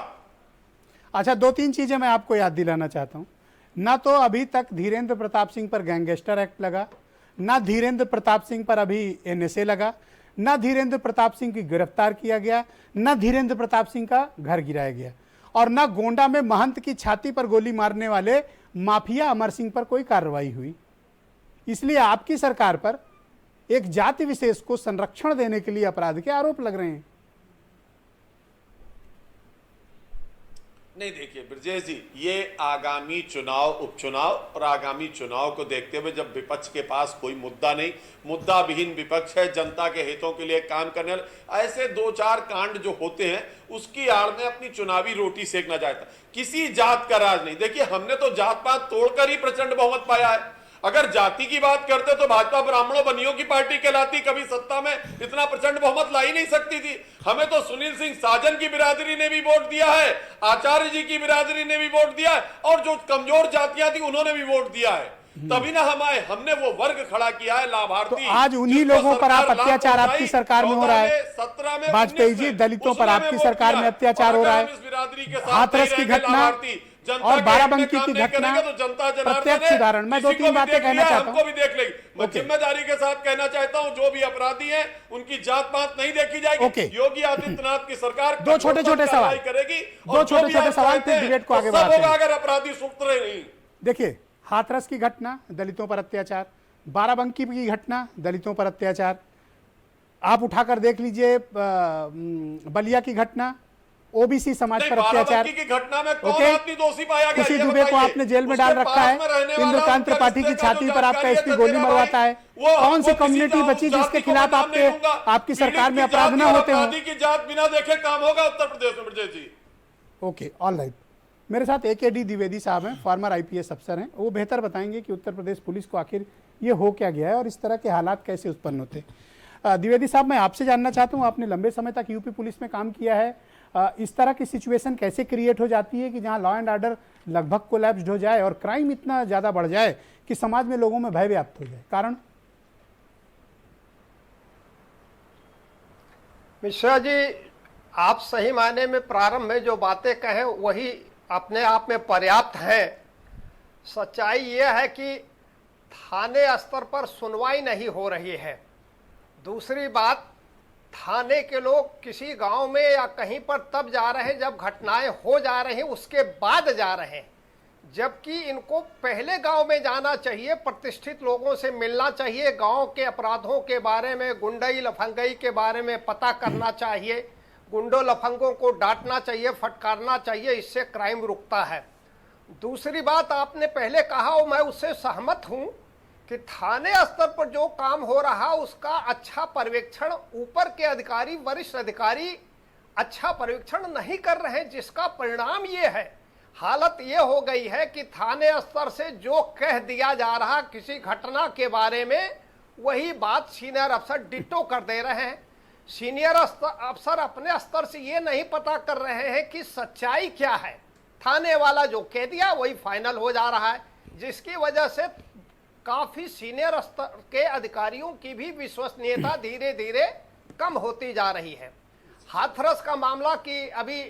अच्छा, 2-3 चीजें मैं आपको याद दिलाना चाहता हूं। ना तो अभी तक धीरेन्द्र प्रताप सिंह पर गैंगस्टर एक्ट लगा, ना धीरेन्द्र प्रताप सिंह पर अभी एनएसए लगा, ना धीरेन्द्र प्रताप सिंह की गिरफ्तार किया गया, ना धीरेन्द्र प्रताप सिंह का घर गिराया गया, और ना गोंडा में महंत की छाती पर गोली मारने वाले माफिया अमर सिंह पर कोई कार्रवाई हुई। इसलिए आपकी सरकार पर एक जाति विशेष को संरक्षण देने के लिए अपराध के आरोप लग रहे हैं। नहीं, देखिए ब्रजेश जी, ये आगामी चुनाव, उपचुनाव और आगामी चुनाव को देखते हुए जब विपक्ष के पास कोई मुद्दा नहीं, मुद्दा विहीन विपक्ष है, जनता के हितों के लिए काम करने वाले, ऐसे 2-4 कांड जो होते हैं उसकी आड़ में अपनी चुनावी रोटी सेकना चाहता, किसी जात का राज नहीं। देखिए हमने तो जात पात तोड़कर ही प्रचंड बहुमत पाया है। अगर जाति की बात करते तो भाजपा ब्राह्मणों बनियों की पार्टी कहलाती, कभी सत्ता में इतना प्रचंड बहुमत ला ही नहीं सकती थी। हमें तो सुनील सिंह साजन की बिरादरी ने भी वोट दिया है, आचार्य जी की बिरादरी ने भी वोट दिया है, और जो कमजोर जातियां थी उन्होंने भी वोट दिया है, तभी ना हम आए। हमने वो वर्ग खड़ा किया है लाभार्थी। तो आज उन्हीं लोगों पर आप अत्याचार आपकी सरकार में हो रहा है। 17 में, वाजपेयी जी, दलितों पर आपकी सरकार में अत्याचार हो रहा है। हाथरस की घटना और बाराबंकी की घटना तो जनता प्रत्यक्ष उदाहरण। मैं 2-3 बातें कहना चाहता हूं। हमको भी देख लेगी। मैं जिम्मेदारी के साथ कहना चाहता हूं, जो भी अपराधी हैं उनकी जात पात नहीं देखी जाएगी। योगी आदित्यनाथ की सरकार 2 छोटे-छोटे सवाल करेगी, 2 छोटे-छोटे सवाल, फिर डिबेट को आगे बढ़ाते हैं। अगर अपराधी सुधरे नहीं। देखिए, हाथरस की घटना, दलितों पर अत्याचार, बाराबंकी की घटना, दलितों पर अत्याचार, आप उठाकर देख लीजिए बलिया की घटना, ओबीसी समाज पर अत्याचार। की घटना में कौन आदमी दोषी पाया गया? खुशी दुबे को आपने जेल में डाल रखा है, इंद्रकांत त्रिपाठी की छाती पर आपका एसपी गोली मरवाता है। कौन सी कम्युनिटी बची जिसके खिलाफ आपकी सरकार में अपराध न होते हो? की जात बिना देखे काम होगा उत्तर प्रदेश में Brajesh ji. Okay, all right. मेरे साथ AKD द्विवेदी साहब हैं, फॉर्मर IPS अफसर हैं। वो बेहतर बताएंगे कि उत्तर प्रदेश पुलिस को आखिर ये हो क्या गया है और इस तरह के हालात कैसे उत्पन्न होते हैं। द्विवेदी साहब, मैं आपसे जानना चाहता हूँ, आपने लंबे समय तक यूपी पुलिस में काम किया है, इस तरह की सिचुएशन कैसे क्रिएट हो जाती है कि जहां लॉ एंड ऑर्डर लगभग कोलैप्स्ड हो जाए और क्राइम इतना ज़्यादा बढ़ जाए कि समाज में लोगों में भय व्याप्त हो जाए? कारण? मिश्रा जी, आप सही मायने में प्रारंभ में जो बातें कहें वही अपने आप में पर्याप्त है। सच्चाई यह है कि थाने स्तर पर सुनवाई नहीं हो रही है। दूसरी बात, थाने के लोग किसी गांव में या कहीं पर तब जा रहे हैं जब घटनाएं हो जा रही हैं, उसके बाद जा रहे हैं, जबकि इनको पहले गांव में जाना चाहिए, प्रतिष्ठित लोगों से मिलना चाहिए, गांव के अपराधों के बारे में, गुंडई लफंगई के बारे में पता करना चाहिए, गुंडों लफंगों को डांटना चाहिए, फटकारना चाहिए, इससे क्राइम रुकता है। दूसरी बात आपने पहले कहा और मैं उससे सहमत हूं कि थाने स्तर पर जो काम हो रहा उसका अच्छा पर्यवेक्षण ऊपर के अधिकारी, वरिष्ठ अधिकारी अच्छा पर्यवेक्षण नहीं कर रहे हैं, जिसका परिणाम ये है, हालत ये हो गई है कि थाने स्तर से जो कह दिया जा रहा किसी घटना के बारे में, वही बात सीनियर अफसर डिटो कर दे रहे हैं। सीनियर अफसर अपने स्तर से ये नहीं पता कर रहे हैं कि सच्चाई क्या है, थाने वाला जो कह दिया वही फाइनल हो जा रहा है, जिसकी वजह से काफी सीनियर स्तर के अधिकारियों की भी विश्वसनीयता धीरे धीरे कम होती जा रही है। हाथरस का मामला की अभी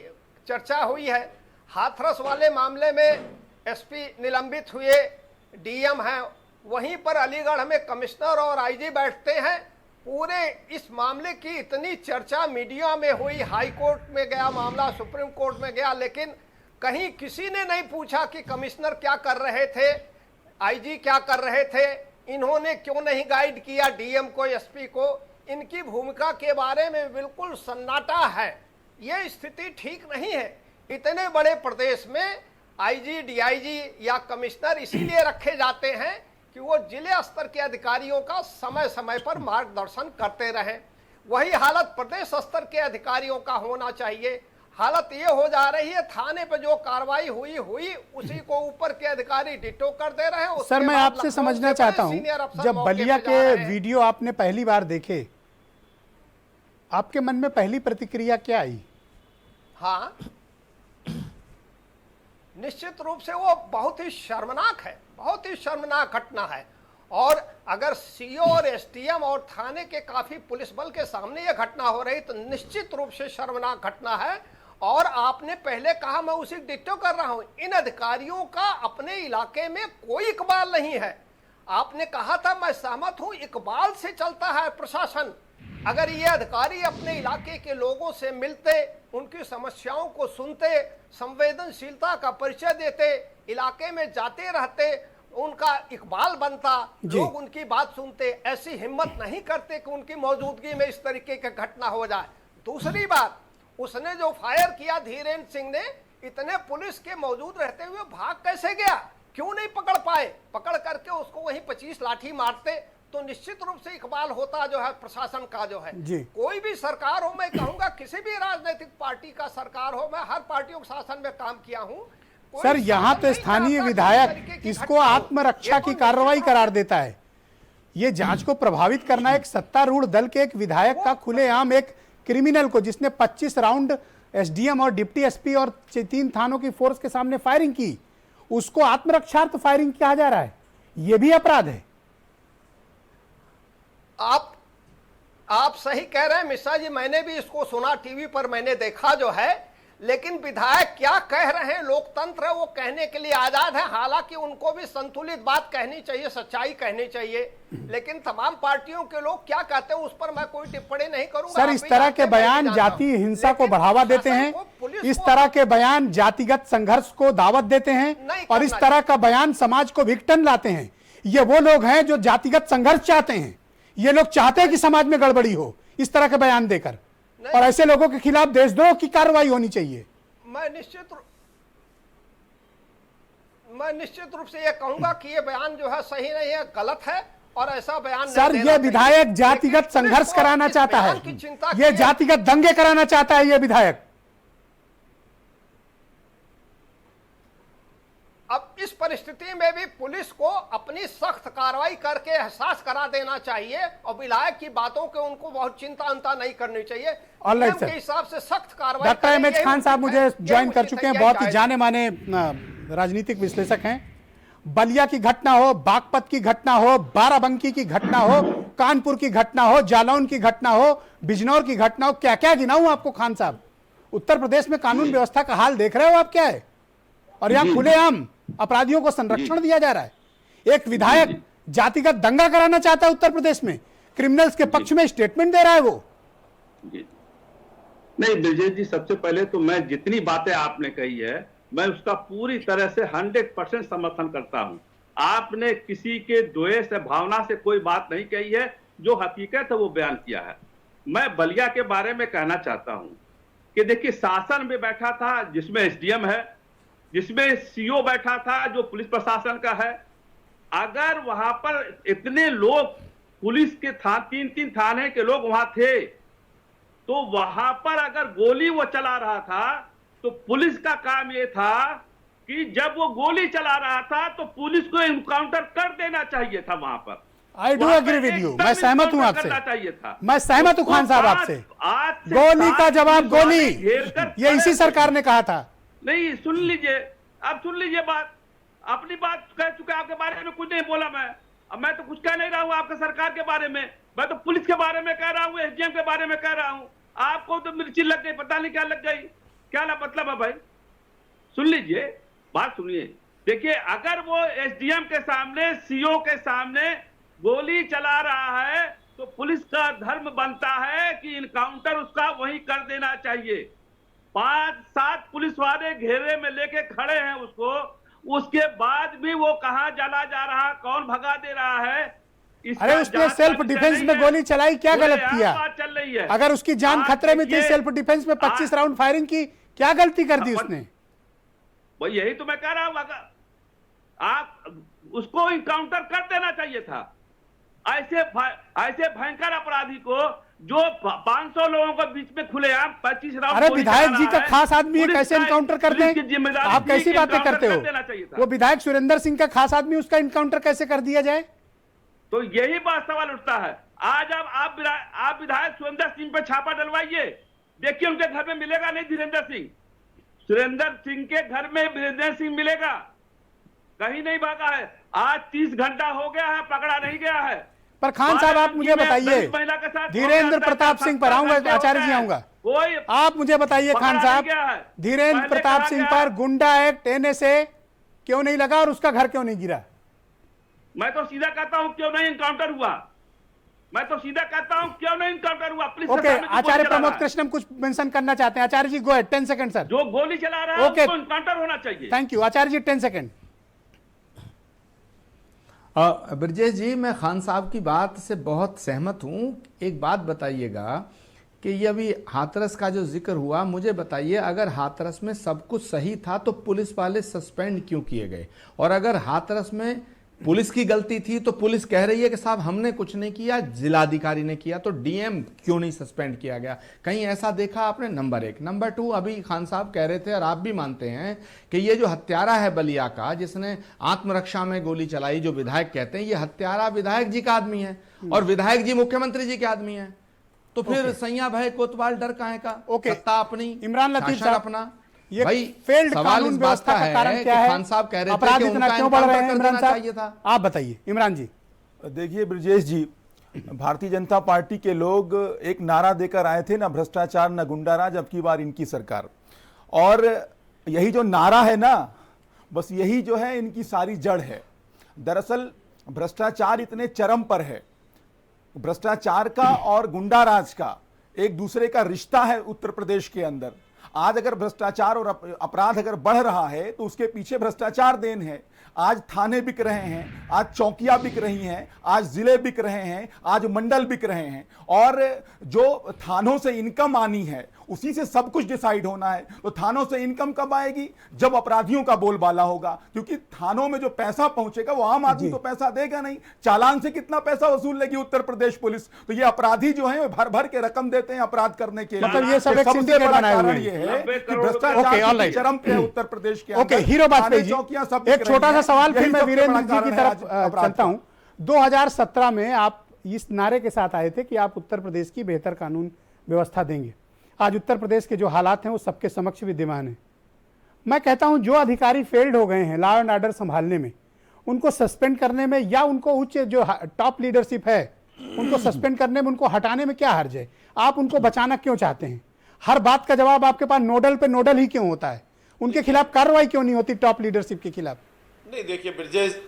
चर्चा हुई है, हाथरस वाले मामले में एसपी निलंबित हुए, डीएम हैं, वहीं पर अलीगढ़ में कमिश्नर और आईजी बैठते हैं। पूरे इस मामले की इतनी चर्चा मीडिया में हुई, हाई कोर्ट में गया मामला, सुप्रीम कोर्ट में गया, लेकिन कहीं किसी ने नहीं पूछा कि कमिश्नर क्या कर रहे थे, आईजी क्या कर रहे थे, इन्होंने क्यों नहीं गाइड किया डीएम को, एसपी को। इनकी भूमिका के बारे में बिल्कुल सन्नाटा है। ये स्थिति ठीक नहीं है। इतने बड़े प्रदेश में आईजी, डीआईजी या कमिश्नर इसीलिए रखे जाते हैं कि वो जिले स्तर के अधिकारियों का समय समय पर मार्गदर्शन करते रहें। वही हालत प्रदेश स्तर के अधिकारियों का होना चाहिए। हालत ये हो जा रही है, थाने पे जो कार्रवाई हुई उसी को ऊपर के अधिकारी डिटो कर दे रहे हैं। सर, मैं आपसे समझना चाहता हूं, जब बलिया के वीडियो आपने पहली बार देखे, आपके मन में पहली प्रतिक्रिया क्या आई? हाँ, निश्चित रूप से वो बहुत ही शर्मनाक है, बहुत ही शर्मनाक घटना है। और अगर सीओ और एसडीएम और थाने के काफी पुलिस बल के सामने ये घटना हो रही तो निश्चित रूप से शर्मनाक घटना है। और आपने पहले कहा, मैं उसी डिट्टो कर रहा हूं, इन अधिकारियों का अपने इलाके में कोई इकबाल नहीं है। आपने कहा था, मैं सहमत हूं, इकबाल से चलता है प्रशासन। अगर ये अधिकारी अपने इलाके के लोगों से मिलते, उनकी समस्याओं को सुनते, संवेदनशीलता का परिचय देते, इलाके में जाते रहते, उनका इकबाल बनता, लोग उनकी बात सुनते, ऐसी हिम्मत नहीं करते कि उनकी मौजूदगी में इस तरीके की घटना हो जाए। दूसरी बात, उसने जो फायर किया धीरेन्द्र सिंह ने, इतने पुलिस के मौजूद रहते हुए भाग कैसे गया? क्यों नहीं पकड़ पाए? पकड़ करके उसको वहीं 25 लाठी मारते तो निश्चित रूप से इकबाल होता जो है प्रशासन का जो है। कोई भी सरकार हो, मैं कहूंगा किसी भी राजनीतिक पार्टी का सरकार हो, मैं हर पार्टियों के शासन में काम किया हूं। सर, यहाँ तो स्थानीय विधायक इसको आत्मरक्षा की कार्रवाई करार देता है। ये जांच को प्रभावित करना एक सत्तारूढ़ दल के एक विधायक का खुलेआम एक क्रिमिनल को, जिसने 25 राउंड एसडीएम और डिप्टी एसपी और 3 थानों की फोर्स के सामने फायरिंग की, उसको आत्मरक्षार्थ फायरिंग कहा जा रहा है। यह भी अपराध है। आप सही कह रहे हैं मिश्रा जी, मैंने भी इसको सुना, टीवी पर मैंने देखा जो है। लेकिन विधायक क्या कह रहे हैं, लोकतंत्र है, वो कहने के लिए आजाद है। हालांकि उनको भी संतुलित बात कहनी चाहिए, सच्चाई कहनी चाहिए। लेकिन तमाम पार्टियों के लोग क्या कहते हैं उस पर मैं कोई टिप्पणी नहीं करूंगा। सर, इस तरह के बयान जाति हिंसा को बढ़ावा देते हैं, इस तरह के बयान जातिगत संघर्ष को दावत देते हैं, और इस तरह का बयान समाज को विघटन लाते हैं। ये वो लोग हैं जो जातिगत संघर्ष चाहते हैं। ये लोग चाहते हैं कि समाज में गड़बड़ी हो इस तरह के बयान देकर, और ऐसे लोगों के खिलाफ देशद्रोह की कार्रवाई होनी चाहिए। मैं निश्चित रूप से ये कहूंगा कि ये बयान जो है सही नहीं है, गलत है, और ऐसा बयान सर, ये विधायक जातिगत संघर्ष कराना चाहता है, ये जातिगत दंगे कराना चाहता है ये विधायक। अब इस परिस्थिति में भी पुलिस को अपनी सख्त कार्रवाई करके एहसास करा देना चाहिए, और विधायक की बातों के उनको बहुत चिंता अंता नहीं करनी चाहिए। नियम के हिसाब से सख्त कार्रवाई। Doctor M H. खान साहब मुझे ज्वाइन कर चुके हैं, बहुत ही जाने माने राजनीतिक विश्लेषक हैं। बलिया की घटना हो, बागपत की घटना हो, बाराबंकी की घटना हो, कानपुर की घटना हो, जालौन की घटना हो, बिजनौर की घटना हो, क्या क्या गिनाऊं आपको खान साहब? उत्तर प्रदेश में कानून व्यवस्था का हाल देख रहे हो आप क्या है? और यहाँ खुलेआम अपराधियों को संरक्षण दिया जा रहा है। एक विधायक जातिगत दंगा कराना चाहता है उत्तर प्रदेश में, क्रिमिनल्स के पक्ष में स्टेटमेंट दे रहा है वो। नहीं ब्रजेश जी, सबसे पहले तो मैं जितनी बातें आपने कही है मैं उसका पूरी तरह से 100% समर्थन करता हूं। आपने किसी के द्वेष या भावना से कोई बात नहीं कही है, जो हकीकत है वो बयान किया है। मैं बलिया के बारे में कहना चाहता हूं कि देखिए, शासन में बैठा था जिसमें एसडीएम है, जिसमें सीओ बैठा था जो पुलिस प्रशासन का है। अगर वहां पर इतने लोग पुलिस के 3 थाने के लोग वहां थे, तो वहां पर अगर गोली वो चला रहा था तो पुलिस का काम ये था कि जब वो गोली चला रहा था तो पुलिस को एनकाउंटर कर देना चाहिए था। वहां पर I do agree with you, मैं सहमत हूं आपसे, मैं सहमत हूं खान साहब आपसे। गोली का जवाब गोली, ये इसी सरकार ने कहा था। नहीं, सुन लीजिए, आप सुन लीजिए बात। अपनी बात कह चुके, आपके बारे में कुछ नहीं बोला मैं। अब मैं तो कुछ कह नहीं रहा हूं आपके सरकार के बारे में, मैं तो पुलिस के बारे में कह रहा हूं, एसडीएम के बारे में कह रहा हूं। आपको तो मिर्ची लग गई, पता नहीं क्या लग गई, क्या मतलब है भाई? सुन लीजिए, बात सुनिए। देखिए, अगर वो एसडीएम के सामने, सीओ के सामने गोली चला रहा है तो पुलिस का धर्म बनता है कि इनकाउंटर उसका वहीं कर देना चाहिए। 5-7 पुलिस वाले घेरे में लेके खड़े हैं उसको, उसके बाद भी वो कहां चला जा रहा, कौन भगा दे रहा है? अरे उसने सेल्फ डिफेंस में गोली चलाई, क्या गलत किया? चल रही है। अगर उसकी जान खतरे में थी, सेल्फ डिफेंस में 25 राउंड फायरिंग की, क्या गलती कर दी उसने? वही यही तो मैं कह रहा हूं, आप उसको इनकाउंटर कर देना चाहिए था। ऐसे भयंकर अपराधी को जो 500 लोगों के बीच में खुलेआम 25 राउंड। अरे विधायक जी का खास आदमी है, कैसे इनकाउंटर कर दें? आप कैसी बातें करते हो? वो विधायक सुरेंद्र सिंह का खास आदमी, उसका इनकाउंटर कैसे कर दिया जाए? तो यही बात सवाल उठता है। आज अब आप विधायक सुरेंद्र सिंह पे छापा डलवाइए, देखिए उनके घर में मिलेगा नहीं धीरेन्द्र सिंह। सुरेंद्र सिंह के घर में वीरेंद्र सिंह मिलेगा, कहीं नहीं भागा है। आज 30 घंटा हो गया है, पकड़ा नहीं गया है। पर खान साहब आप मुझे बताइए, धीरेन्द्र प्रताप सिंह पर आऊंगा, आचार्य जी आऊंगा, आप मुझे बताइए खान साहब, धीरेन्द्र प्रताप सिंह पर गुंडा एक्ट NSA क्यों नहीं लगा और उसका घर क्यों नहीं गिरा? मैं तो सीधा कहता हूं क्यों नहीं इनकाउंटर हुआ, मैं तो सीधा कहता हूं क्यों नहीं इनकाउंटर हुआ। प्लीज ओके, आचार्य प्रमोद कृष्णम कुछ मेंशन करना चाहते हैं। Acharya ji go ahead, 10 second sir. जो गोली चला रहा है उसको इनकाउंटर होना चाहिए। Thank you Acharya ji, 10 second. Brajesh ji, मैं खान साहब की बात से बहुत सहमत हूं। एक बात बताइएगा कि ये अभी हाथरस का जो जिक्र हुआ, मुझे बताइए अगर हाथरस में सब कुछ सही था तो पुलिस वाले सस्पेंड क्यों किए गए? और अगर हाथरस में पुलिस की गलती थी तो पुलिस कह रही है कि साहब हमने कुछ नहीं किया, जिलाधिकारी ने किया, तो DM क्यों नहीं सस्पेंड किया गया? कहीं ऐसा देखा आपने? नंबर 1। नंबर 2, अभी खान साहब कह रहे थे और आप भी मानते हैं कि ये जो हत्यारा है बलिया का, जिसने आत्मरक्षा में गोली चलाई, जो विधायक कहते हैं, ये हत्यारा विधायक जी का आदमी है और विधायक जी मुख्यमंत्री जी के आदमी है। तो फिर सैया भाई कोतवाल डर काहे का? सत्ता अपनी, इमरान लतीफ साहब अपना। ये भाई फेल्ड सवाल कानून इस बात व्यवस्था का का कारण क्या है? खान साहब कह रहे थे अपराध कि इतना उनका क्यों बढ़ रहे हैं? इनकाउंटर इमरान करना चाहिए साहब था। आप बताइए। इमरान जी देखिए ब्रजेश जी, भारतीय जनता पार्टी के लोग एक नारा देकर आए थे, ना भ्रष्टाचार न गुंडाराज, अब की बार इनकी सरकार। और यही जो नारा है ना, बस यही जो है इनकी सारी जड़ है। दरअसल भ्रष्टाचार इतने चरम पर है, भ्रष्टाचार का और गुंडाराज का एक दूसरे का रिश्ता है उत्तर प्रदेश के अंदर। आज अगर भ्रष्टाचार और अपराध अगर बढ़ रहा है तो उसके पीछे भ्रष्टाचार देन है। आज थाने बिक रहे हैं, आज चौकियां बिक रही हैं, आज जिले बिक रहे हैं, आज मंडल बिक रहे हैं। और जो थानों से इनकम आनी है उसी से सब कुछ डिसाइड होना है। तो थानों से इनकम कब आएगी? जब अपराधियों का बोलबाला होगा, क्योंकि थानों में जो पैसा पहुंचेगा वो आम आदमी तो पैसा देगा नहीं। चालान से कितना पैसा वसूल लेगी उत्तर प्रदेश पुलिस? तो ये अपराधी जो है भर भर के रकम देते हैं अपराध करने के लिए। मतलब ये सब एक सबसे सिंडिकेट बड़ा बनाए हुए कारण हैं। ये है कि ओके, भ्रष्टाचार ऑलराइट। की चरम पे है उत्तर प्रदेश के ओके, अंदर। हीरो बाजपेयी थाने, जी, चौकियां सब एक बिक छोटा रही सा हैं। सवाल फिर यही मैं सबसे वीरेंद्र बड़ा जी कारण की है तरफ आज अपराध चलता हूं। 2017 में आप इस नारे के साथ आए थे कि आप उत्तर प्रदेश की बेहतर कानून व्यवस्था देंगे। आज उत्तर प्रदेश के जो हालात हैं वो सबके समक्ष विद्यमान है। मैं कहता हूं जो अधिकारी फेल्ड हो गए हैं लॉ एंड ऑर्डर संभालने में, उनको सस्पेंड करने में या उनको उच्च जो टॉप लीडरशिप है उनको सस्पेंड करने में, उनको हटाने में क्या हर्ज है? आप उनको बचाना क्यों चाहते हैं? हर बात का जवाब आपके पास नोडल पे नोडल ही क्यों होता है? उनके खिलाफ कार्रवाई क्यों नहीं होती टॉप लीडरशिप के खिलाफ? नहीं, देखिए ब्रजेश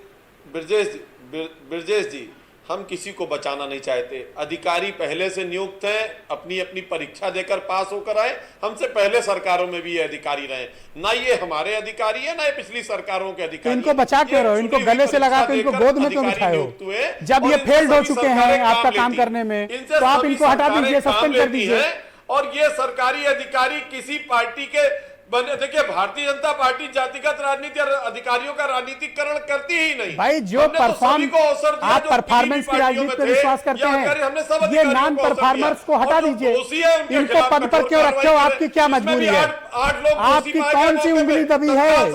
जी, हम किसी को बचाना नहीं चाहते। अधिकारी पहले से नियुक्त हैं, अपनी अपनी परीक्षा देकर पास होकर आए। हमसे पहले सरकारों में भी ये अधिकारी रहे, ना ये हमारे अधिकारी है ना ये पिछली सरकारों के अधिकारी। तो इनको बचा क्यों रहे हो? इनको गले से लगा के इनको गोद में क्यों बिठाए हो? जब ये फेल्ड हो चुके हैं आपका काम करने में, तो आप इनको हटा दीजिए, सस्पेंड कर दीजिए। और ये सरकारी अधिकारी किसी पार्टी के देखिए, भारतीय जनता पार्टी जातिगत राजनीति और अधिकारियों का राजनीतिकरण करती ही नहीं। भाई जो परफॉर्म, आप परफॉर्मेंस की राजनीति में विश्वास करते हैं, ये नॉन परफॉर्मर्स को हटा दीजिए। इनको पद पर क्यों रखे हो? आपकी क्या मजबूरी है? आपकी कौन सी उंगली दबी है?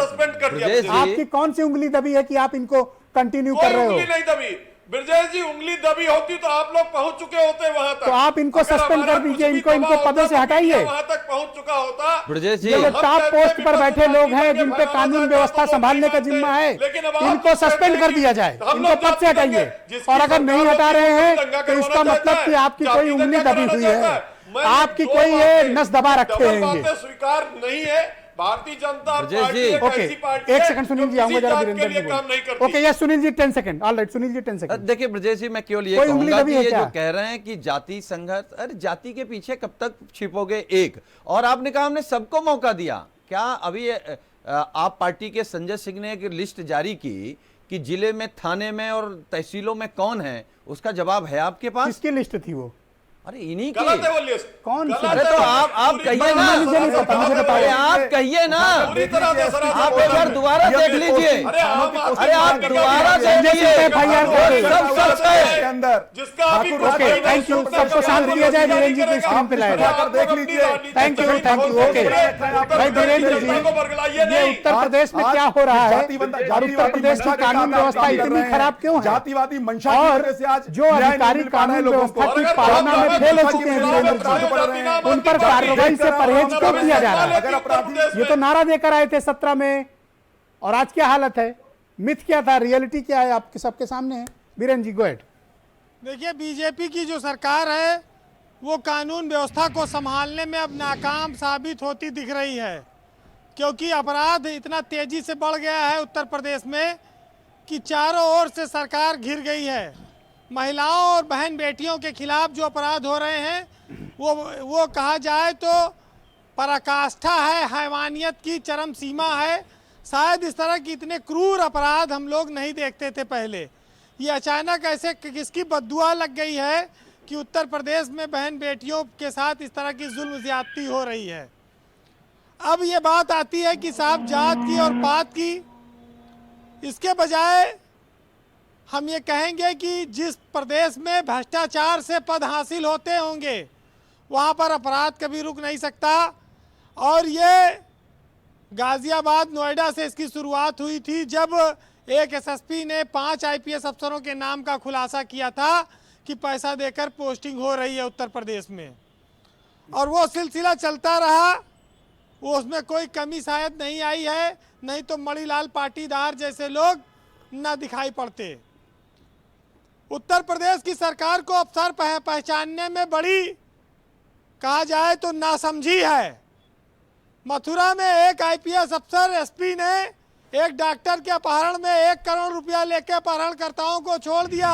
आपकी कौन सी उंगली दबी है कि आप इनको कंटिन्यू कर रहे हो? नहीं दबी ब्रजेश जी, उंगली दबी होती तो आप लोग पहुंच चुके होते वहां तक। तो आप इनको सस्पेंड कर दीजिए, इनको पदों से हटाइए। वहां तक पहुंच चुका होता ब्रजेश जी, ये टॉप पोस्ट पर बैठे लोग हैं जिन पे कानून व्यवस्था संभालने का जिम्मा है, इनको सस्पेंड कर दिया जाए, इनको पद से हटाइए। और अगर नहीं हटा रहे हैं तो इसका मतलब कि आपकी कोई उंगली दबी हुई है, आपकी कोई ये नस दबा रखे हैं। ये स्वीकार नहीं है। भारतीय जनता ओके, एक सेकंड सुनील जी, आऊंगा जरा Virendra ji. Okay, yes Sunil ji 10 second. Alright Sunil ji 10 second. देखिए ब्रजेश जी, मैं केवल ये कहूंगा कि ये जो कह रहे हैं कि जाति संघर्ष, अरे जाति के पीछे कब तक छिपोगे? एक और आपने कहा हमने सबको मौका दिया। क्या अभी आप पार्टी के संजय सिंह ने एक लिस्ट जारी की कि जिले में, थाने में और तहसीलों में कौन है, उसका जवाब है आपके पास? किसकी लिस्ट थी वो? अरे इन्हीं गलत की है वो लिस्ट। कौन सी? गलत अरे है तो वो। आप पूरी कहिए तरह ना, से मुझे नहीं पता, मुझे गलत बताइए। है। अरे आप कहिए ना, पूरी तरह से सरासर आप गलत एक बार है। दोबारा देख लीजिए। अरे हम अरे आप दोबारा देखिए, FIR वो सब सच है। के अंदर जिसका अभी ठाकुर ओके, थैंक यू, सबको शांत किया जाए, वीरेंद्र जी को स्क्रीन पे लाया जाए। देख लीजिए। Thank you, okay. भाई वीरेंद्र जी, ये उत्तर प्रदेश में क्या हो रहा है और उत्तर प्रदेश की कानून व्यवस्था इतनी खराब क्यों है? जातिवादी मंशा की और वजह से आज जो अधिकारी कानून व्यवस्था की पालना में फेल हो चुके हैं वीरेंद्र जी, उन पर कार्रवाई से परहेज क्यों किया जा रहा है? अगर अपराधी ये तो नारा देकर आए थे 17 में, और आज क्या हालत है? मिथ क्या था, रियलिटी क्या है, आपके सबके सामने है। Virendra ji, go ahead. देखिए, बीजेपी की जो सरकार है वो कानून व्यवस्था को संभालने में अब नाकाम साबित होती दिख रही है, क्योंकि अपराध इतना तेजी से बढ़ गया है उत्तर प्रदेश में कि चारों ओर से सरकार घिर गई है। महिलाओं और बहन बेटियों के खिलाफ जो अपराध हो रहे हैं वो कहा जाए तो पराकाष्ठा है, हैवानियत की चरम सीमा है। शायद इस तरह की इतने क्रूर अपराध हम लोग नहीं देखते थे पहले। ये अचानक ऐसे किसकी बद्दुआ लग गई है कि उत्तर प्रदेश में बहन बेटियों के साथ इस तरह की जुल्म ज्यादती हो रही है। अब ये बात आती है कि साहब जात की और पात की, इसके बजाय हम ये कहेंगे कि जिस प्रदेश में भ्रष्टाचार से पद हासिल होते होंगे वहाँ पर अपराध कभी रुक नहीं सकता। और ये गाज़ियाबाद, नोएडा से इसकी शुरुआत हुई थी जब एक एसएसपी ने 5 आईपीएस अफसरों के नाम का खुलासा किया था कि पैसा देकर पोस्टिंग हो रही है उत्तर प्रदेश में, और वो सिलसिला चलता रहा। वो उसमें कोई कमी शायद नहीं आई है, नहीं तो मणिलाल पाटीदार जैसे लोग न दिखाई पड़ते। उत्तर प्रदेश की सरकार को अफसर पहचानने में बड़ी, कहा जाए तो नासमझी है। मथुरा में एक आईपीएस अफसर एसपी ने एक डॉक्टर के अपहरण में 1 करोड़ रुपया लेकर अपहरणकर्ताओं को छोड़ दिया,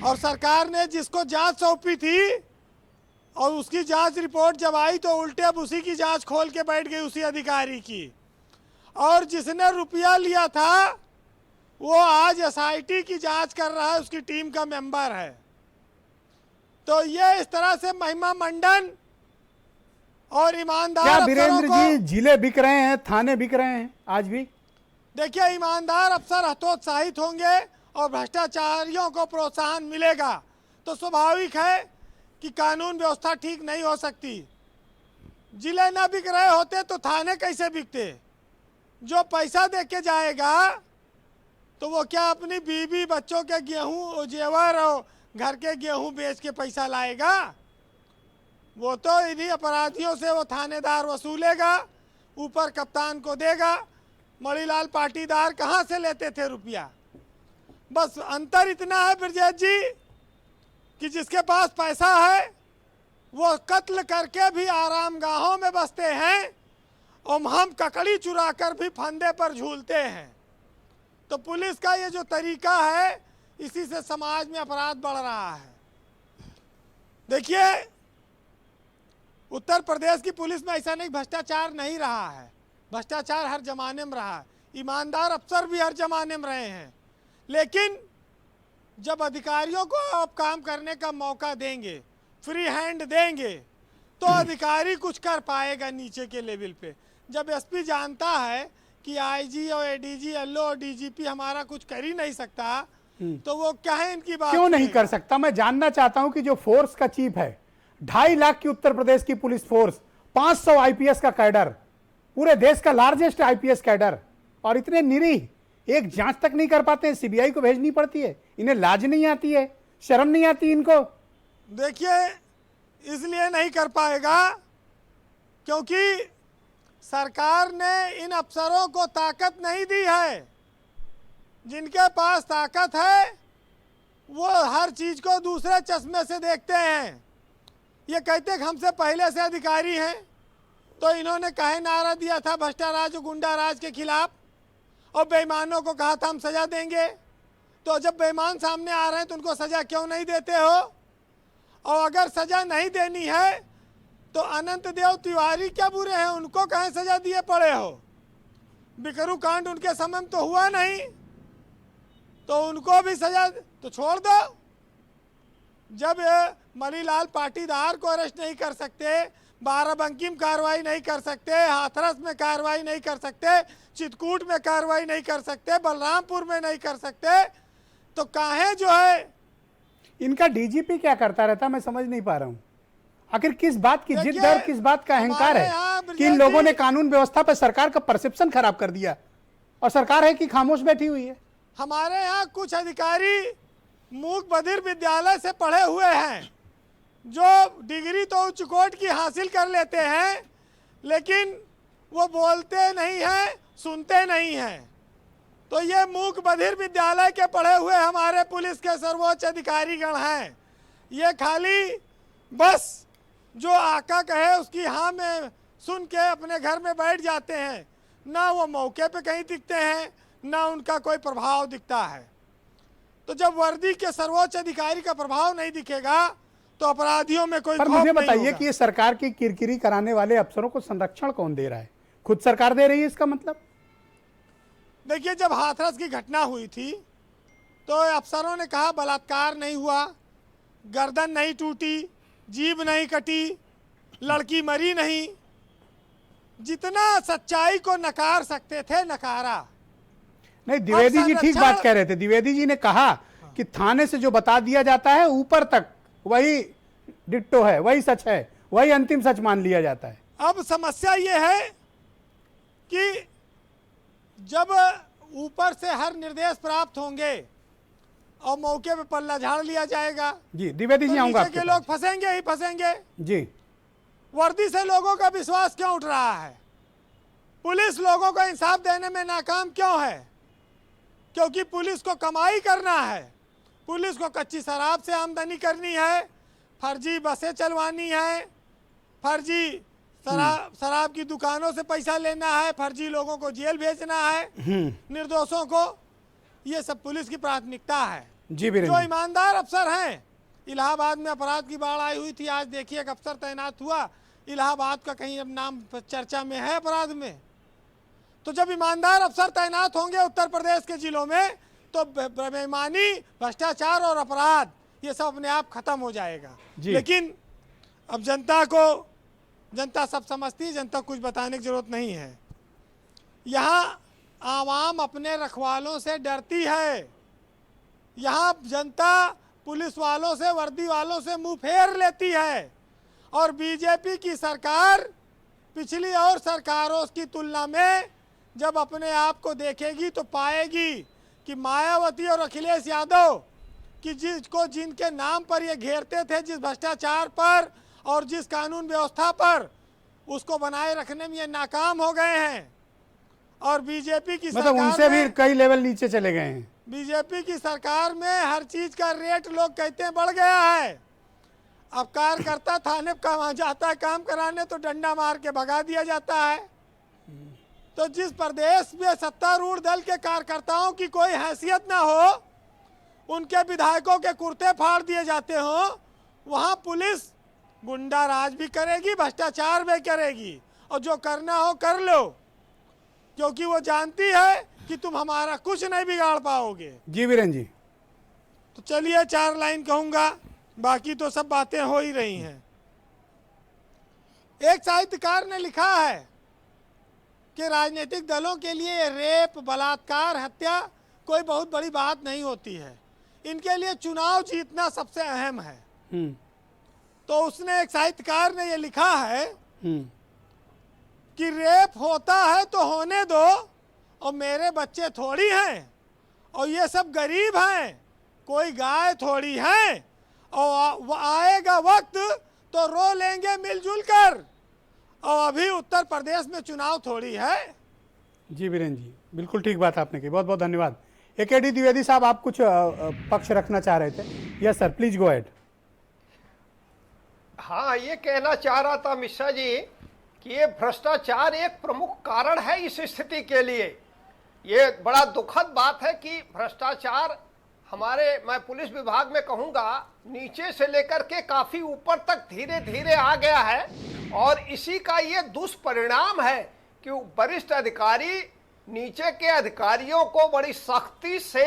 और सरकार ने जिसको जांच सौंपी थी और उसकी जांच रिपोर्ट जब आई तो उल्टे अब उसी की जांच खोल के बैठ गई उसी अधिकारी की। और जिसने रुपया लिया था वो आज एसआईटी की जांच कर रहा है, उसकी टीम का मेंबर है। तो ये इस तरह से महिमा मंडन और ईमानदार क्या अफसरों वीरेंद्र को, जी, जिले बिक रहे हैं, थाने बिक रहे हैं आज भी? देखिए, ईमानदार अफसर हतोत्साहित होंगे और भ्रष्टाचारियों को प्रोत्साहन मिलेगा तो स्वाभाविक है कि कानून व्यवस्था ठीक नहीं हो सकती। जिले ना बिक रहे होते तो थाने कैसे बिकते? जो पैसा दे के जाएगा तो वो क्या अपनी बीवी बच्चों के गेहूं जेवर और घर के गेहूं बेच के पैसा लाएगा? वो तो इन्हीं अपराधियों से वो थानेदार वसूलेगा, ऊपर कप्तान को देगा। मणिलाल पाटीदार कहाँ से लेते थे रुपया? बस अंतर इतना है ब्रजेश जी कि जिसके पास पैसा है वो कत्ल करके भी आरामगाहों में बसते हैं और हम ककड़ी चुरा कर भी फंदे पर झूलते हैं। तो पुलिस का ये जो तरीका है, इसी से समाज में अपराध बढ़ रहा है। देखिए, उत्तर प्रदेश की पुलिस में ऐसा नहीं भ्रष्टाचार नहीं रहा है, भ्रष्टाचार हर जमाने में रहा है, ईमानदार अफसर भी हर जमाने में रहे हैं। लेकिन जब अधिकारियों को आप काम करने का मौका देंगे, फ्री हैंड देंगे, तो अधिकारी कुछ कर पाएगा नीचे के लेवल पे। जब एसपी जानता है कि आईजी और एडीजी, एलओ और डीजीपी हमारा कुछ कर ही नहीं सकता, तो वो क्या है इनकी बात? क्यों नहीं कर सकता? मैं जानना चाहता हूं कि जो फोर्स का चीफ है, 2.5 लाख की उत्तर प्रदेश की पुलिस फोर्स, 500 आईपीएस का कैडर, पूरे देश का लार्जेस्ट आईपीएस कैडर, और इतने निरीह, एक जांच तक नहीं कर पाते हैं, सीबीआई को भेजनी पड़ती है। इन्हें लाज नहीं आती है, शर्म नहीं आती इनको? देखिए, इसलिए नहीं कर पाएगा क्योंकि सरकार ने इन अफसरों को ताकत नहीं दी है। जिनके पास ताकत है वो हर चीज को दूसरे चश्मे से देखते हैं। ये कहते कि हमसे पहले से अधिकारी हैं, तो इन्होंने काहे नारा दिया था भ्रष्टाराज और गुंडाराज के खिलाफ, और बेईमानों को कहा था हम सजा देंगे। तो जब बेईमान सामने आ रहे हैं तो उनको सजा क्यों नहीं देते हो? और अगर सजा नहीं देनी है तो अनंत देव तिवारी क्या बुरे हैं, उनको कहें सजा दिए पड़े हो? बिकरू कांड उनके समय में तो हुआ नहीं, तो उनको भी सजा तो छोड़ दो। जब मनीलाल पाटीदार को अरेस्ट नहीं कर सकते, बाराबंकी में कार्रवाई नहीं कर सकते, हाथरस में कार्रवाई नहीं कर सकते, चित्रकूट में कार्रवाई नहीं कर सकते, बलरामपुर में नहीं कर सकते, तो काहे जो है इनका डीजीपी क्या करता रहता, मैं समझ नहीं पा रहा हूँ। आखिर किस बात की जिद और किस बात का अहंकार हमारे यहाँ है कि इन लोगों ने कानून व्यवस्था पर सरकार का परसेप्शन खराब कर दिया और सरकार है कि खामोश बैठी हुई है। हमारे यहाँ कुछ अधिकारी मूक बधिर विद्यालय से पढ़े हुए हैं, जो डिग्री तो उच्च कोर्ट की हासिल कर लेते हैं, लेकिन वो बोलते नहीं हैं, सुनते नहीं हैं। तो ये मूक बधिर विद्यालय के पढ़े हुए हमारे पुलिस के सर्वोच्च अधिकारीगण हैं। ये खाली बस जो आका कहे उसकी हाँ में सुन के अपने घर में बैठ जाते हैं, ना वो मौके पे कहीं दिखते हैं, ना उनका कोई प्रभाव दिखता है। तो जब वर्दी के सर्वोच्च अधिकारी का प्रभाव नहीं दिखेगा तो अपराधियों में कोई पर मुझे बताइए कि ये सरकार की किरकिरी कराने वाले अफसरों को संरक्षण कौन दे रहा है? खुद सरकार दे रही है इसका मतलब? देखिए, जब हाथरस की घटना हुई थी तो अफसरों ने कहा बलात्कार नहीं हुआ, गर्दन नहीं टूटी, जीभ नहीं कटी, लड़की मरी नहीं। जितना सच्चाई को नकार सकते थे नकारा। नहीं, द्विवेदी जी ठीक बात कह रहे थे। द्विवेदी जी ने कहा कि थाने से जो बता दिया जाता है ऊपर तक वही डिट्टो है, वही सच है, वही अंतिम सच मान लिया जाता है। अब समस्या ये है कि जब ऊपर से हर निर्देश प्राप्त होंगे और मौके पे पल्ला झाड़ लिया जाएगा जी, द्विवेदी जी तो आऊंगा नीचे के लोग फंसेंगे ही फंसेंगे। जी, वर्दी से लोगों का विश्वास क्यों उठ रहा है? पुलिस लोगों को इंसाफ देने में नाकाम क्यों है? क्योंकि पुलिस को कमाई करना है, पुलिस को कच्ची शराब से आमदनी करनी है, फर्जी बसें चलवानी है, फर्जी शराब की दुकानों से पैसा लेना है, फर्जी लोगों को जेल भेजना है, निर्दोषों को। ये सब पुलिस की प्राथमिकता है। जी जो ईमानदार अफसर हैं, इलाहाबाद में अपराध की बाढ़ आई हुई थी, आज देखिए एक अफसर तैनात हुआ, इलाहाबाद का कहीं अब नाम चर्चा में है अपराध में। तो जब ईमानदार अफसर तैनात होंगे उत्तर प्रदेश के जिलों में तो बेईमानी, भ्रष्टाचार और अपराध ये सब अपने आप खत्म हो जाएगा। लेकिन अब जनता सब समझती है, जनता कुछ बताने की जरूरत नहीं है। यहाँ आवाम अपने रखवालों से डरती है। यहाँ जनता पुलिस वालों से, वर्दी वालों से मुंह फेर लेती है। और बीजेपी की सरकार पिछली और सरकारों की तुलना में जब अपने आप को देखेगी तो पाएगी कि मायावती और अखिलेश यादव कि जिनके नाम पर ये घेरते थे, जिस भ्रष्टाचार पर और जिस कानून व्यवस्था पर, उसको बनाए रखने में ये नाकाम हो गए हैं। और बीजेपी की मतलब उनसे भी कई लेवल नीचे चले गए हैं। बीजेपी की सरकार में हर चीज का रेट लोग कहते हैं बढ़ गया है। अब कार्यकर्ता थाने वहां जाता है काम कराने तो डंडा मार के भगा दिया जाता है। तो जिस प्रदेश में सत्तारूढ़ दल के कार्यकर्ताओं की कोई हैसियत ना हो, उनके विधायकों के कुर्ते फाड़ दिए जाते हो, वहां पुलिस गुंडा राज भी करेगी, भ्रष्टाचार भी करेगी, और जो करना हो कर लो, क्योंकि वो जानती है कि तुम हमारा कुछ नहीं बिगाड़ पाओगे। जी वीरेन जी, तो चलिए 4 लाइन कहूंगा, बाकी तो सब बातें हो ही रही हैं। एक साहित्यकार ने लिखा है कि राजनीतिक दलों के लिए रेप, बलात्कार, हत्या कोई बहुत बड़ी बात नहीं होती है, इनके लिए चुनाव जीतना सबसे अहम है। तो उसने, एक साहित्यकार ने ये लिखा है कि रेप होता है तो होने दो, और मेरे बच्चे थोड़ी हैं, और ये सब गरीब हैं, कोई गाय थोड़ी हैं, और वो आएगा वक्त तो रो लेंगे मिलजुल कर, और अभी उत्तर प्रदेश में चुनाव थोड़ी है। जी वीरेन जी, बिल्कुल ठीक बात आपने की, बहुत बहुत धन्यवाद। AKD द्विवेदी साहब, आप कुछ पक्ष रखना चाह रहे थे? Yes sir, please go ahead. हाँ, ये कहना चाह रहा था मिश्रा जी कि ये भ्रष्टाचार एक प्रमुख कारण है इस स्थिति के लिए। ये बड़ा दुखद बात है कि भ्रष्टाचार हमारे, मैं पुलिस विभाग में कहूँगा, नीचे से लेकर के काफ़ी ऊपर तक धीरे धीरे आ गया है, और इसी का ये दुष्परिणाम है कि वरिष्ठ अधिकारी नीचे के अधिकारियों को बड़ी सख्ती से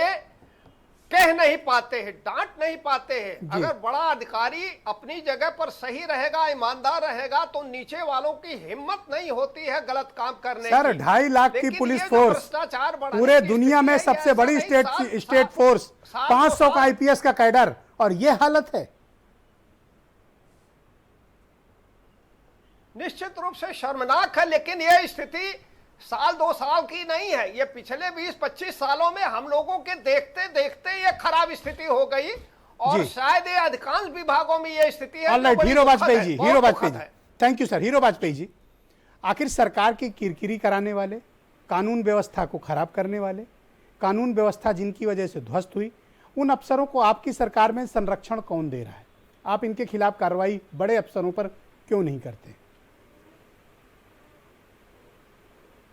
कह नहीं पाते हैं, डांट नहीं पाते हैं। अगर बड़ा अधिकारी अपनी जगह पर सही रहेगा, ईमानदार रहेगा, तो नीचे वालों की हिम्मत नहीं होती है गलत काम करने सर की। 2.5 लाख की लेकिन पुलिस ये जो फोर्स भ्रष्टाचार बढ़ाने पूरे की दुनिया में स्थिति है, सबसे ये बड़ी ऐसा नहीं, स्टेट फोर्स, 500 का साल- आईपीएस का कैडर, और ये हालत है। निश्चित रूप से शर्मनाक है। लेकिन यह स्थिति साल 2 साल की नहीं है, ये पिछले 20-25 सालों में हम लोगों के देखते देखते ये खराब स्थिति हो गई, और शायद ये अधिकांश विभागों में ये स्थिति है। ऑलराइट, हीरो वाजपेयी जी, बहुत हीरो दुखद वाजपेयी जी, है। Thank you sir. Hero Vajpayee ji, आखिर सरकार की किरकिरी कराने वाले, कानून व्यवस्था को खराब करने वाले, कानून व्यवस्था जिनकी वजह से ध्वस्त हुई, उन अफसरों को आपकी सरकार में संरक्षण कौन दे रहा है? आप इनके खिलाफ कार्रवाई बड़े अफसरों पर क्यों नहीं करते?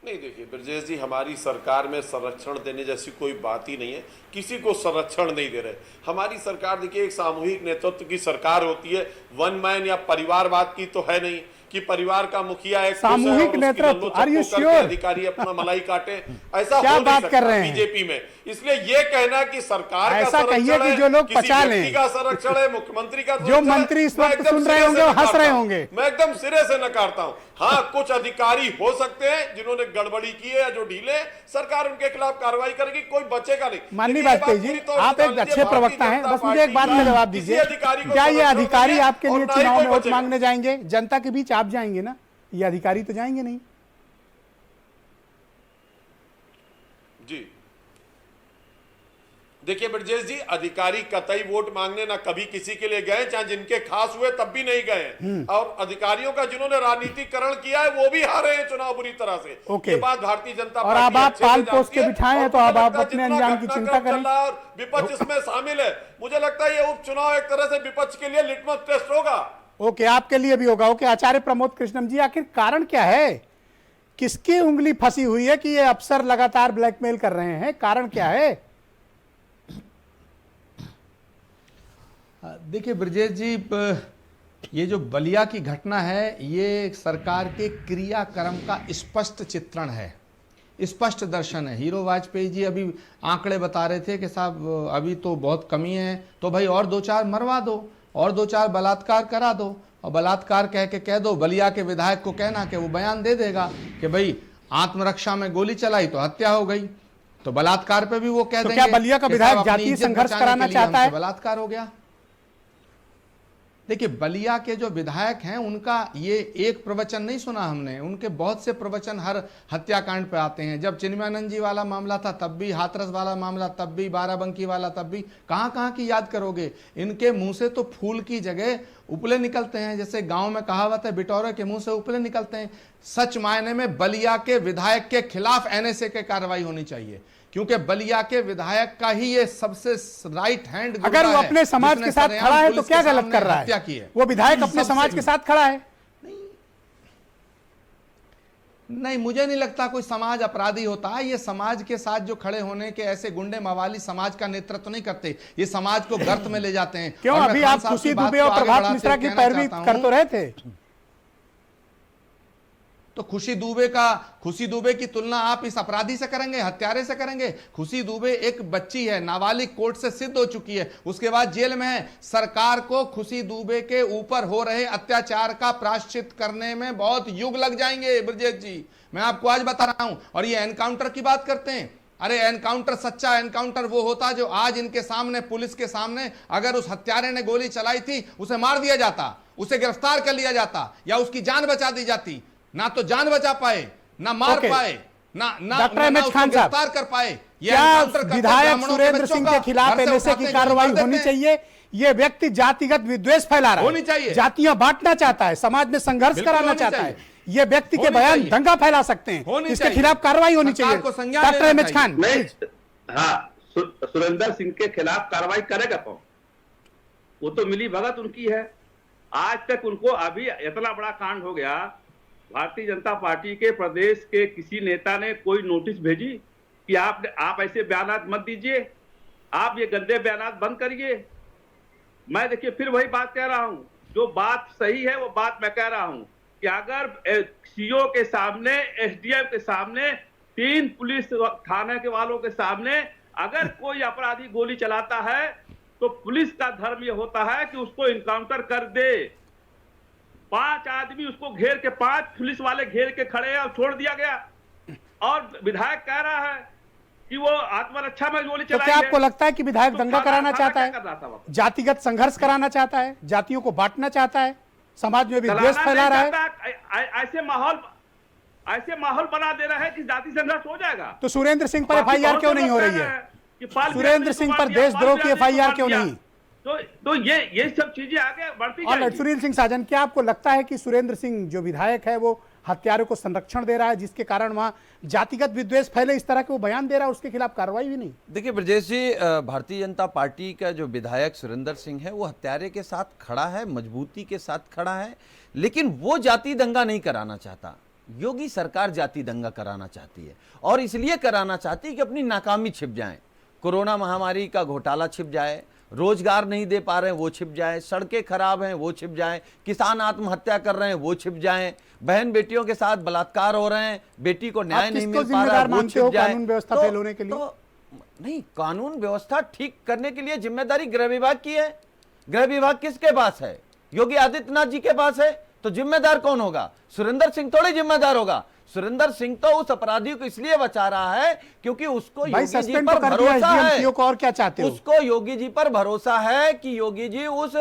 नहीं, देखिए ब्रजेश जी, हमारी सरकार में संरक्षण देने जैसी कोई बात ही नहीं है। किसी को संरक्षण नहीं दे रहे। हमारी सरकार देखिए एक सामूहिक नेतृत्व की सरकार होती है, वन मैन या परिवारवाद की तो है नहीं कि परिवार का मुखिया एक सामूहिक नेतृत्व, आर यू श्योर? अधिकारी अपना मलाई काटे, ऐसा क्या हो नहीं बात सकता कर रहे हैं? बीजेपी में। इसलिए ये कहना कि सरकार का ऐसा कहिए संरक्षण कि है, जो लोग किसी पचा व्यक्ति लें। का संरक्षण है, मुख्यमंत्री का जो संरक्षण है, मंत्री इस मैं वक्त एकदम सुन रहे सिरे होंगे से वो हंस नकारता रहे हूं। होंगे। मैं एकदम सिरे से नकारता हूं। हाँ, कुछ अधिकारी हो सकते हैं जिन्होंने गड़बड़ी की है या जो ढीले, सरकार उनके खिलाफ कार्रवाई करेगी, कोई बचेगा नहीं। माननीय लेकिन ये वाजपेयी बात जी, पूरी तौर से आप एक जान लीजिए, अच्छे प्रवक्ता हैं, भारतीय बस मुझे एक बात जनता में जवाब पार्टी दीजिए, किसी अधिकारी को क्या ये संरक्षण अधिकारी नहीं है आपके लिए और ना ही चुनाव कोई में वोट बचेगा। मांगने जाएंगे? जनता के बीच आप जाएंगे ना, ये अधिकारी तो जाएंगे नहीं। जी देखिए ब्रजेश जी, अधिकारी कतई वोट मांगने ना कभी किसी के लिए गए, चाहे जिनके खास हुए तब भी नहीं गए। और अधिकारियों का जिन्होंने राजनीतिकरण किया है वो भी हारे हैं चुनाव बुरी तरह से। ओके। ये बात भारतीय जनता और पार्टी अब आप अच्छे से पाल जानती पोस के है। बिठाए हैं और तो मुझे अब आप लगता है अपने जितना अंजाम की घटनाक्रम चिंता चल करें। रहा है और विपक्ष इसमें शामिल है, मुझे लगता है ये उपचुनाव एक तरह से विपक्ष के लिए लिटमस टेस्ट होगा। ओके, आपके लिए भी होगा। ओके, आचार्य प्रमोद कृष्णम जी, आखिर कारण क्या है? किसकी उंगली फंसी हुई है कि ये अफसर लगातार ब्लैकमेल कर रहे हैं? कारण क्या है? देखिए ब्रजेश जी, ये जो बलिया की घटना है ये सरकार के क्रियाक्रम का स्पष्ट चित्रण है, स्पष्ट दर्शन है। हीरो वाजपेयी जी अभी आंकड़े बता रहे थे कि साहब अभी तो बहुत कमी है, तो भाई और 2-4 मरवा दो, और 2-4 बलात्कार करा दो, और बलात्कार कह दो। बलिया के विधायक को कहना कि वो बयान दे देगा कि भाई आत्मरक्षा में गोली चलाई तो हत्या हो गई, तो बलात्कार पे भी वो कह तो देंगे। क्या बलिया का कि विधायक साहब अपनी जातीय इज्जत संघर्ष बचाने कराना के लिए चाहता हमसे है? बलात्कार हो गया। देखिए बलिया के जो विधायक हैं उनका ये एक प्रवचन नहीं सुना हमने, उनके बहुत से प्रवचन हर हत्याकांड पे आते हैं। जब चिन्मयानंद जी वाला मामला था तब भी, हाथरस वाला मामला तब भी, बाराबंकी वाला तब भी, कहाँ कहाँ की याद करोगे? इनके मुंह से तो फूल की जगह उपले निकलते हैं। जैसे गांव में कहावत है, बिटौरे के मुंह से उपले निकलते हैं। सच मायने में बलिया के विधायक के खिलाफ एनएसए की कार्रवाई होनी चाहिए, क्योंकि बलिया के विधायक का ही ये सबसे राइट हैंड, अगर वो अपने समाज के साथ खड़ा है तो क्या गलत कर रहा है? वो विधायक अपने समाज के साथ खड़ा है। नहीं, मुझे नहीं लगता कोई समाज अपराधी होता है। ये समाज के साथ जो खड़े होने के ऐसे गुंडे मवाली समाज का नेतृत्व नहीं करते, ये समाज को गर्त में ले जाते हैं। क्यों? अभी आप खुशी दुबे और प्रभात मिश्रा की पैरवी कर तो रहे थे। तो खुशी दुबे की तुलना आप इस अपराधी से करेंगे, हत्यारे से करेंगे? खुशी दुबे एक बच्ची है, नाबालिग, कोर्ट से सिद्ध हो चुकी है, उसके बाद जेल में है। सरकार को खुशी दुबे के ऊपर हो रहे अत्याचार का प्रायश्चित करने में बहुत युग लग जाएंगे ब्रजेश जी, मैं आपको आज बता रहा हूं। और ये एनकाउंटर की बात करते हैं, अरे एनकाउंटर, सच्चा एनकाउंटर वो होता जो आज इनके सामने, पुलिस के सामने, अगर उस हत्यारे ने गोली चलाई थी उसे मार दिया जाता, उसे गिरफ्तार कर लिया जाता, या उसकी जान बचा दी जाती। ना तो जान बचा पाए, ना मार पाए, ना गिरफ्तार कर पाए। क्या विधायक सुरेंद्र सिंह के खिलाफ एनएसए की कार्रवाई होनी चाहिए? ये व्यक्ति जातिगत विद्वेष फैला रहा है, होनी चाहिए, जातियां बांटना चाहता है, समाज में संघर्ष कराना चाहता है। ये व्यक्ति के बयान दंगा फैला सकते हैं, इसके खिलाफ कार्रवाई होनी चाहिए। डॉक्टर अहमद खान। हाँ, सुरेंद्र सिंह के खिलाफ कार्रवाई करेगा कौन? वो तो मिली भगत उनकी है। आज तक उनको, अभी इतना बड़ा कांड हो गया, भारतीय जनता पार्टी के प्रदेश के किसी नेता ने कोई नोटिस भेजी कि आप ऐसे बयानात मत दीजिए, आप ये गंदे बयानात बंद करिए? मैं देखिए फिर वही बात कह रहा हूं, जो बात सही है वो बात मैं कह रहा हूं कि अगर सीओ के सामने, एसडीएम के सामने, 3 पुलिस थाने के वालों के सामने अगर कोई अपराधी गोली चलाता है तो पुलिस का धर्म यह होता है कि उसको इनकाउंटर कर दे। 5 आदमी उसको घेर के, 5 पुलिस वाले घेर के खड़े हैं और छोड़ दिया गया, और विधायक कह रहा है कि वो आत्मरक्षा में गोली तो चलाई क्या है। आपको लगता है कि विधायक तो दंगा खाना कराना क्या चाहता कर रहा था है, वहाँ? जातिगत संघर्ष कराना चाहता है, जातियों को बांटना चाहता है, समाज में भी द्वेष चलाना फैला नहीं रहा है? चाहता, ऐसे माहौल बना दे रहा है कि जाति संघर्ष हो जाएगा। तो सुरेंद्र सिंह पर बाकी एफआईआर बहुत क्यों से नहीं लोग हो कह रही रहे है? हैं कि पाल सुरेंद्र बिहारी सिंह को पर मार दिया, देशद्रोह पाल की बिहारी को एफआईआर मार क्यों दिया। नहीं? तो ये सब चीजें आगे बढ़ती और जाएंगी। सुनील सिंह साजन, क्या आपको लगता है कि सुरेंद्र सिंह जो विधायक है वो हत्यारों को संरक्षण दे रहा है, जिसके कारण वहां जातिगत विद्वेष फैले, इस तरह के वो बयान दे रहा है, उसके खिलाफ कार्रवाई भी नहीं? देखिए ब्रजेश जी, भारतीय जनता पार्टी का जो विधायक सुरेंद्र सिंह है वो हत्यारे के साथ खड़ा है, मजबूती के साथ खड़ा है, लेकिन वो जाति दंगा नहीं कराना चाहता। योगी सरकार जाति दंगा कराना चाहती है, और इसलिए कराना चाहती है कि अपनी नाकामी छिप जाए, कोरोना महामारी का घोटाला छिप जाए, रोजगार नहीं दे पा रहे हैं वो छिप जाए, सड़कें खराब हैं वो छिप जाए, किसान आत्महत्या कर रहे हैं वो छिप जाए, बहन बेटियों के साथ बलात्कार हो रहे हैं, बेटी को न्याय नहीं मिल पा रहा है वो छिप जाए। कानून व्यवस्था फेल होने के लिए? नहीं, कानून व्यवस्था ठीक करने के लिए जिम्मेदारी गृह विभाग की है। गृह विभाग किसके पास है? योगी आदित्यनाथ जी के पास है। तो जिम्मेदार कौन होगा? सुरेंद्र सिंह थोड़ी जिम्मेदार होगा। सुरेंद्र सिंह तो उस अपराधी को इसलिए बचा रहा है क्योंकि उसको योगी जी पर भरोसा है। और क्या चाहते हो? उसको योगी जी पर भरोसा है कि योगी जी उस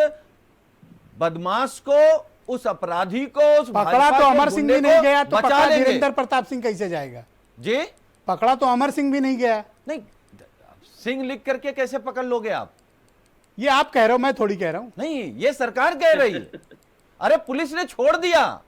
बदमाश को, उस अपराधी को, उस पकड़ा तो अमर सिंह भी नहीं गया, तो पकड़ा वीरेंद्र प्रताप सिंह कैसे जाएगा जी? पकड़ा तो अमर सिंह भी नहीं गया। नहीं, सिंह लिख करके कैसे पकड़ लोगे आप? ये आप कह रहे हो, मैं थोड़ी कह रहा हूं। नहीं, ये सरकार कह रही। अरे पुलिस ने छोड़ दिया।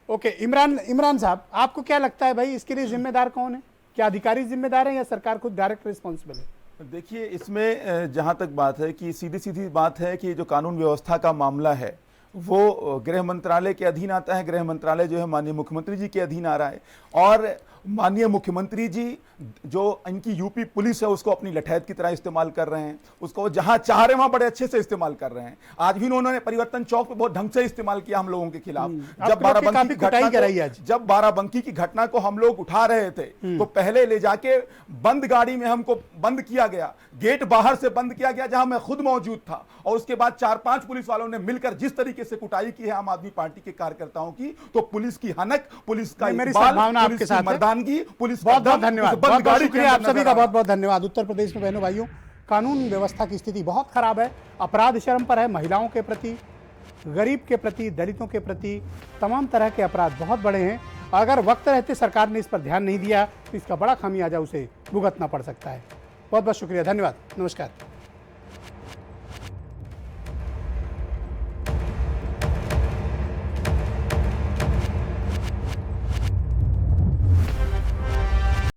ओके, इमरान साहब, आपको क्या लगता है भाई, इसके लिए जिम्मेदार कौन है? क्या अधिकारी जिम्मेदार है या सरकार खुद डायरेक्ट रिस्पॉन्सिबल है? देखिए, इसमें जहां तक बात है कि सीधी बात है कि जो कानून व्यवस्था का मामला है वो गृह मंत्रालय के अधीन आता है। गृह मंत्रालय जो है माननीय मुख्यमंत्री जी के अधीन आ रहा है, और माननीय मुख्यमंत्री जी जो इनकी यूपी पुलिस है उसको अपनी लठैत की तरह इस्तेमाल कर रहे हैं, उसको जहां चाह रहे वहां बड़े अच्छे से इस्तेमाल कर रहे हैं। आज भी उन्होंने परिवर्तन चौक पे बहुत ढंग से इस्तेमाल किया हम लोगों के खिलाफ। जब बाराबंकी की घटना को हम लोग उठा रहे थे तो पहले ले जाके बंद गाड़ी में हमको बंद किया गया, गेट बाहर से बंद किया गया जहां मैं खुद मौजूद था, और उसके बाद 4-5 पुलिस वालों ने मिलकर जिस तरीके से कुटाई की है आम आदमी पार्टी के कार्यकर्ताओं की, तो पुलिस की हनक, पुलिस का मर्दानगी, पुलिस बहुत बहुत धन्यवाद, बहुत शुक्रिया आप सभी का, बहुत बहुत धन्यवाद। उत्तर प्रदेश में बहनों भाइयों, कानून व्यवस्था की स्थिति बहुत खराब है, अपराध चरम पर है, महिलाओं के प्रति, गरीब के प्रति, दलितों के प्रति, तमाम तरह के अपराध बहुत बड़े हैं। अगर वक्त रहते सरकार ने इस पर ध्यान नहीं दिया तो इसका बड़ा खामियाजा उसे भुगतना पड़ सकता है। बहुत बहुत शुक्रिया, धन्यवाद, नमस्कार।